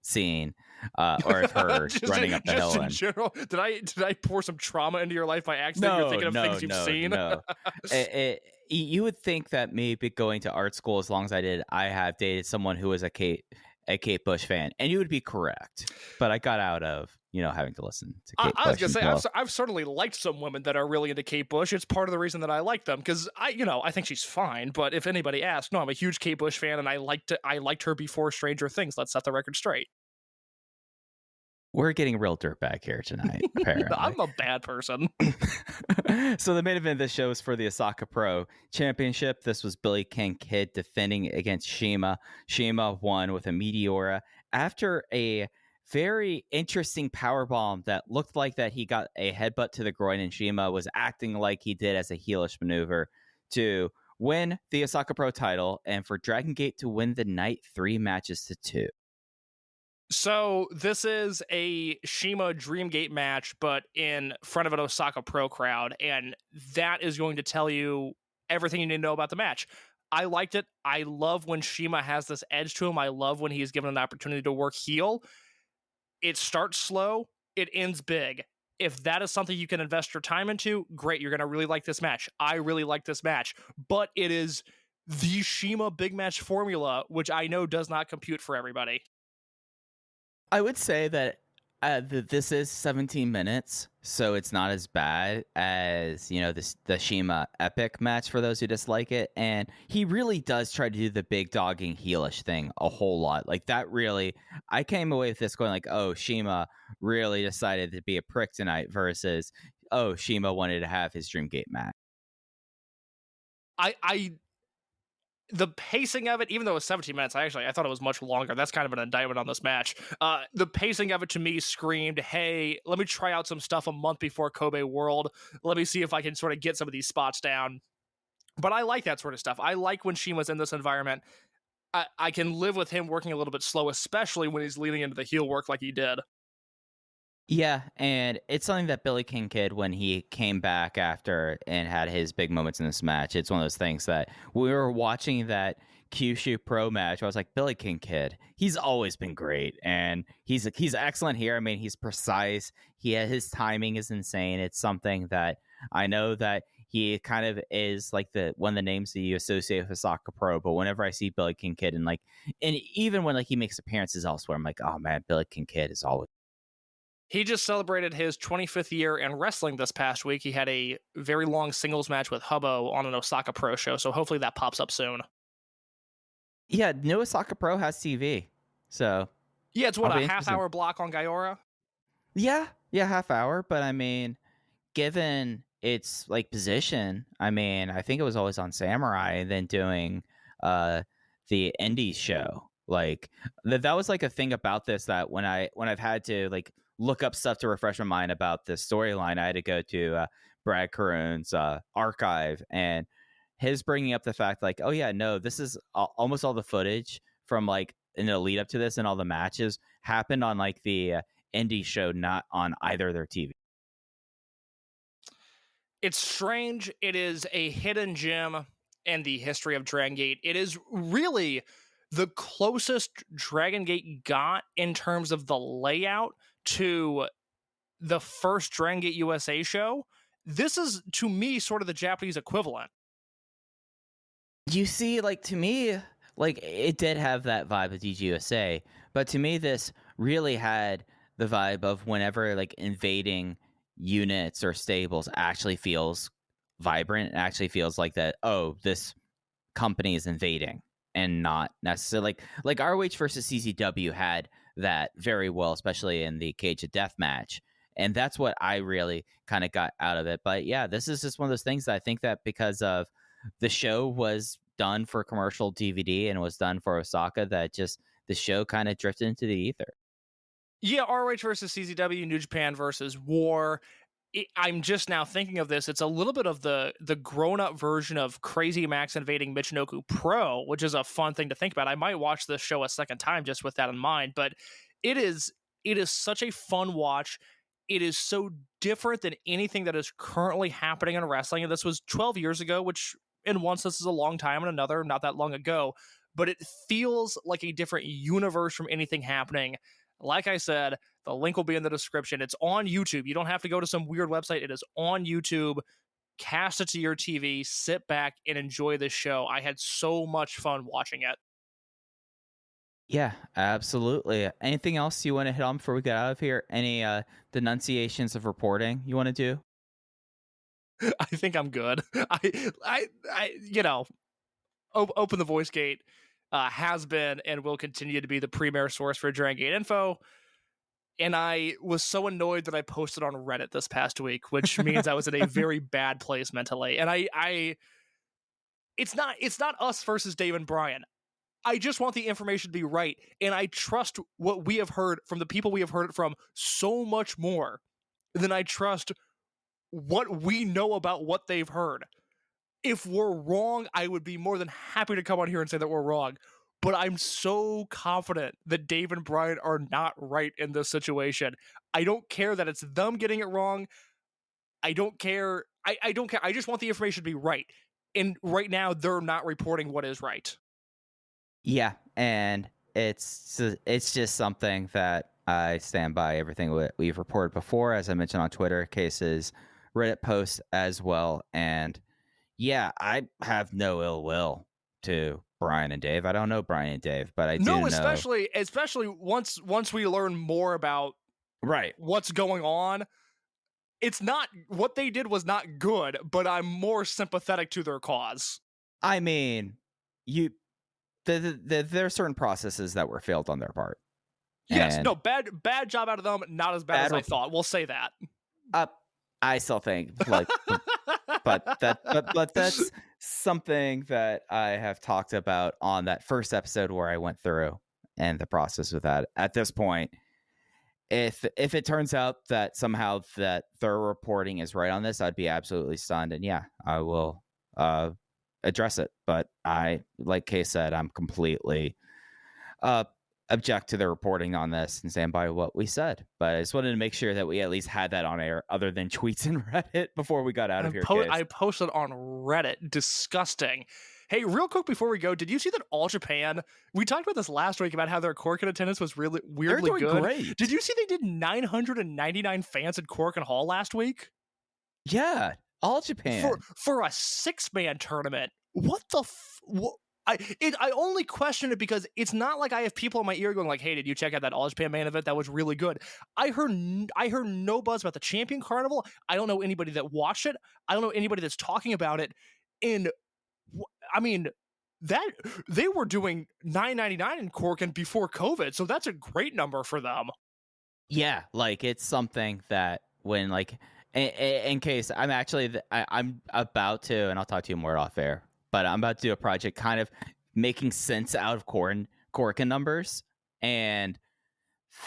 seen or have heard Running Up the Hill. In general, did I pour some trauma into your life by accident? You're thinking of things you've seen. No. You would think that maybe going to art school, as long as I did, I have dated someone who was a Kate Bush fan, and you would be correct. But I got out of having to listen to Kate Bush. I was gonna say I've certainly liked some women that are really into Kate Bush. It's part of the reason that I like them, because I think she's fine. But if anybody asks, no, I'm a huge Kate Bush fan, and I liked her before Stranger Things. Let's set the record straight. We're getting real dirtbag here tonight, apparently. I'm a bad person. So the main event of this show is for the Osaka Pro Championship. This was Billyken Kid defending against CIMA. CIMA won with a Meteora after a very interesting powerbomb that looked like that he got a headbutt to the groin, and CIMA was acting like he did as a heelish maneuver to win the Osaka Pro title, and for Dragon Gate to win the night 3-2. So this is a CIMA Dreamgate match, but in front of an Osaka Pro crowd, and that is going to tell you everything you need to know about the match. I liked it. I love when CIMA has this edge to him. I love when he's given an opportunity to work heel. It starts slow, it ends big. If that is something you can invest your time into, great. You're going to really like this match. I really like this match. But it is the CIMA big match formula, which I know does not compute for everybody. I would say that this is 17 minutes, so it's not as bad as the CIMA epic match for those who dislike it. And he really does try to do the big dogging heelish thing a whole lot. Like that really, I came away with this going like, oh, CIMA really decided to be a prick tonight versus, oh, CIMA wanted to have his Dreamgate match. The pacing of it, even though it was 17 minutes, I thought it was much longer. That's kind of an indictment on this match. The pacing of it to me screamed, hey, let me try out some stuff a month before Kobe World. Let me see if I can sort of get some of these spots down. But I like that sort of stuff. I like when CIMA's in this environment. I can live with him working a little bit slow, especially when he's leaning into the heel work like he did. Yeah, and it's something that Billyken Kid, when he came back after and had his big moments in this match, it's one of those things that we were watching that Kyushu Pro match. I was like, Billyken Kid, he's always been great, and he's excellent here. I mean, he's precise. His timing is insane. It's something that I know that he kind of is like one of the names that you associate with Osaka Pro. But whenever I see Billyken Kid, and even when he makes appearances elsewhere, I'm like, oh man, Billyken Kid is always. He just celebrated his 25th year in wrestling this past week. He had a very long singles match with Hubbo on an Osaka Pro show, so hopefully that pops up soon. Yeah, no Osaka Pro has TV, so... Yeah, it's what, a half-hour block on Gaora? Yeah, half hour, but I mean, given its like position. I mean, I think it was always on Samurai, and then doing the Indies show. Like that was like a thing about this, that when I've had to like look up stuff to refresh my mind about this storyline, I had to go to Brad Caroon's archive, and his bringing up the fact like, oh yeah, no, this is almost all the footage from like in the lead up to this, and all the matches happened on like the indie show, not on either of their TV. It's strange. It is a hidden gem in the history of Dragon Gate. It is really the closest Dragon Gate got in terms of the layout to the first Dragon Gate USA show. This is, to me, sort of the Japanese equivalent. You see, like, to me, like, it did have that vibe of DGUSA, but to me, this really had the vibe of whenever, like, invading units or stables actually feels vibrant. It actually feels like that, oh, this company is invading, and not necessarily like ROH versus CZW had that very well, especially in the Cage of Death match. And that's what I really kind of got out of it. But yeah, this is just one of those things that I think that because of the show was done for commercial DVD and was done for Osaka, that just the show kind of drifted into the ether. Yeah, ROH versus CZW, New Japan versus War. I'm just now thinking of this. It's a little bit of the grown-up version of Crazy Max invading Michinoku Pro, which is a fun thing to think about. I might watch this show a second time just with that in mind, but it is such a fun watch. It is so different than anything that is currently happening in wrestling. And this was 12 years ago, which in one sense is a long time, and another not that long ago. But it feels like a different universe from anything happening. Like I said, the link will be in the description. It's on YouTube. You don't have to go to some weird website. It is on YouTube. Cast it to your TV. Sit back and enjoy this show. I had so much fun watching it. Yeah, absolutely. Anything else you want to hit on before we get out of here? Any denunciations of reporting you want to do? I think I'm good. I you know, Open the Voice Gate has been and will continue to be the premier source for Dragon Gate info. And I was so annoyed that I posted on Reddit this past week, which means I was in a very bad place mentally. And it's not us versus Dave and Brian. I just want the information to be right. And I trust what we have heard from the people we have heard it from so much more than I trust what we know about what they've heard. If we're wrong, I would be more than happy to come on here and say that we're wrong. But I'm so confident that Dave and Brian are not right in this situation. I don't care that it's them getting it wrong. I don't care. I don't care. I just want the information to be right. And right now, they're not reporting what is right. Yeah, and it's just something that I stand by everything we've reported before, as I mentioned on Twitter, cases, Reddit posts as well. And yeah, I have no ill will to Brian and Dave. I don't know Brian and Dave, but I do know. Especially once we learn more about what's going on. It's not, what they did was not good, but I'm more sympathetic to their cause. I mean, there are certain processes that were failed on their part. Yes, no, bad job out of them. Not as bad as I thought. We'll say that. I still think like, but that's something that I have talked about on that first episode where I went through and the process with that. At this point, if it turns out that somehow that their reporting is right on this, I'd be absolutely stunned. And yeah, I will address it. But I, like Kay said, I'm completely object to the reporting on this and stand by what we said. But I just wanted to make sure that we at least had that on air other than tweets and Reddit before we got out of here. I posted on Reddit. Disgusting. Hey, real quick before we go, did you see that All Japan, we talked about this last week about how their Korakuen attendance was really weirdly good. Great. Did you see they did 999 fans at Korakuen Hall last week? Yeah, All Japan. For a 6-man tournament. What the I only question it because it's not like I have people in my ear going like, hey, did you check out that All Japan main event? That was really good. I heard no buzz about the Champion Carnival. I don't know anybody that watched it. I don't know anybody that's talking about it. And I mean, that they were doing $9.99 in Korakuen before COVID, so that's a great number for them. Yeah, like it's something that when like In case I'm actually, I'm about to, and I'll talk to you more off air, but I'm about to do a project kind of making sense out of Korakuen numbers. And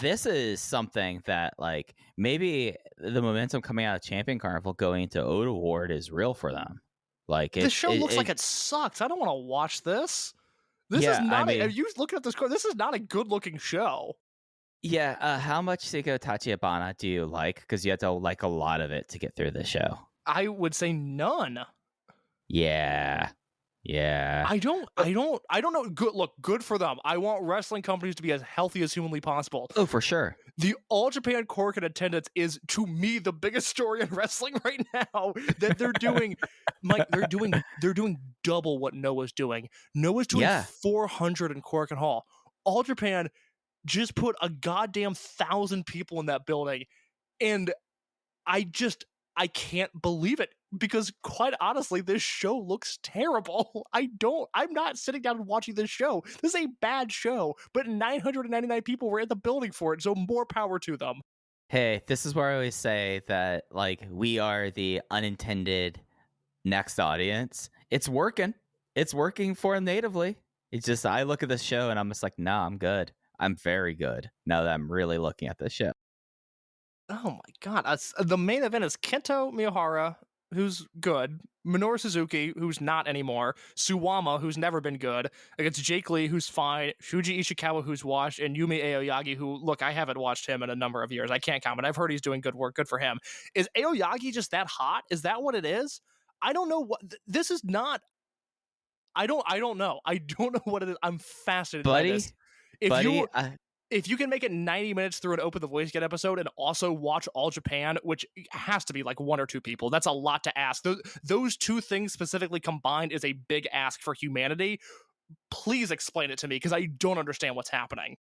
this is something that, like, maybe the momentum coming out of Champion Carnival going into Ode Award is real for them. Like, The show looks like it sucks. I don't want to watch this. This is not. Are you looking at this? This is not a good-looking show. Yeah. How much Seiko Tachibana do you like? Because you have to like a lot of it to get through the show. I would say none. Yeah. I don't know. Good for them. I want wrestling companies to be as healthy as humanly possible. Oh, for sure. The All Japan Korakuen attendance is, to me, the biggest story in wrestling right now. That they're doing, Mike. They're doing double what Noah's doing. Noah's doing 400 in Korakuen Hall. All Japan just put a goddamn 1,000 people in that building, and I can't believe it, because quite honestly, this show looks terrible. I'm not sitting down and watching this show. This is a bad show, but 999 people were at the building for it, so more power to them. Hey, this is where I always say that, like, we are the unintended next audience. It's working. It's working for them natively. It's just, I look at this show and I'm just like, nah, I'm good. I'm very good now that I'm really looking at this show. Oh my god. The main event is Kento Miyahara, who's good, Minoru Suzuki, who's not anymore, Suwama, who's never been good, against Jake Lee, who's fine, Shuji Ishikawa, who's washed, and Yumi Aoyagi, who, look, I haven't watched him in a number of years. I can't comment. I've heard he's doing good work. Good for him. Is Aoyagi just that hot? Is that what it is? I don't know what this is. Not. I don't know. I don't know what it is. I'm fascinated by this. If you can make it 90 minutes through an Open the Voice Gate episode and also watch All Japan, which has to be like 1 or 2 people, that's a lot to ask. Those two things specifically combined is a big ask for humanity. Please explain it to me, because I don't understand what's happening.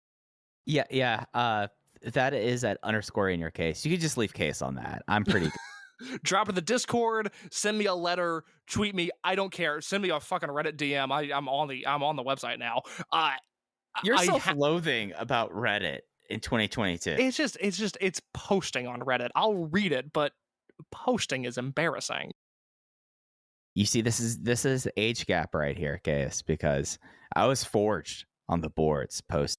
Yeah. That is at _in your case. You could just leave case on that. I'm pretty good. Drop in the Discord, send me a letter, tweet me. I don't care. Send me a fucking Reddit DM. I'm on the website now. You're self-loathing about Reddit in 2022. It's posting on Reddit. I'll read it, but posting is embarrassing. You see, this is age gap right here, Case, because I was forged on the boards post.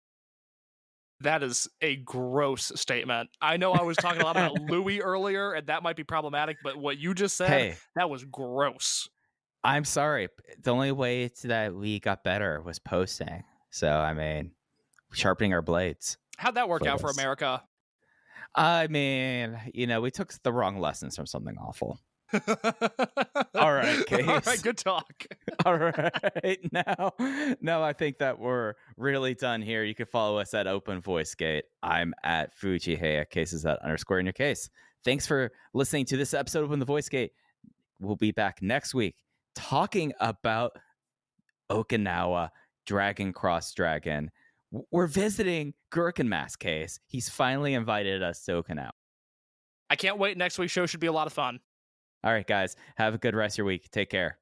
That is a gross statement. I know I was talking a lot about Louis earlier, and that might be problematic, but what you just said, that was gross. I'm sorry. The only way that we got better was posting. So, I mean, sharpening our blades. How'd that work out for America? I mean, we took the wrong lessons from something awful. All right, Case. All right, good talk. All right. Now I think that we're really done here. You can follow us at Open Voice Gate. I'm at Fuji. Hey, Case is at _ in your case. Thanks for listening to this episode of Open the Voice Gate. We'll be back next week talking about Okinawa Dragon Cross Dragon. We're visiting Gherkin Mask, Case. He's finally invited us to Okinawa. I can't wait. Next week's show should be a lot of fun. All right, guys. Have a good rest of your week. Take care.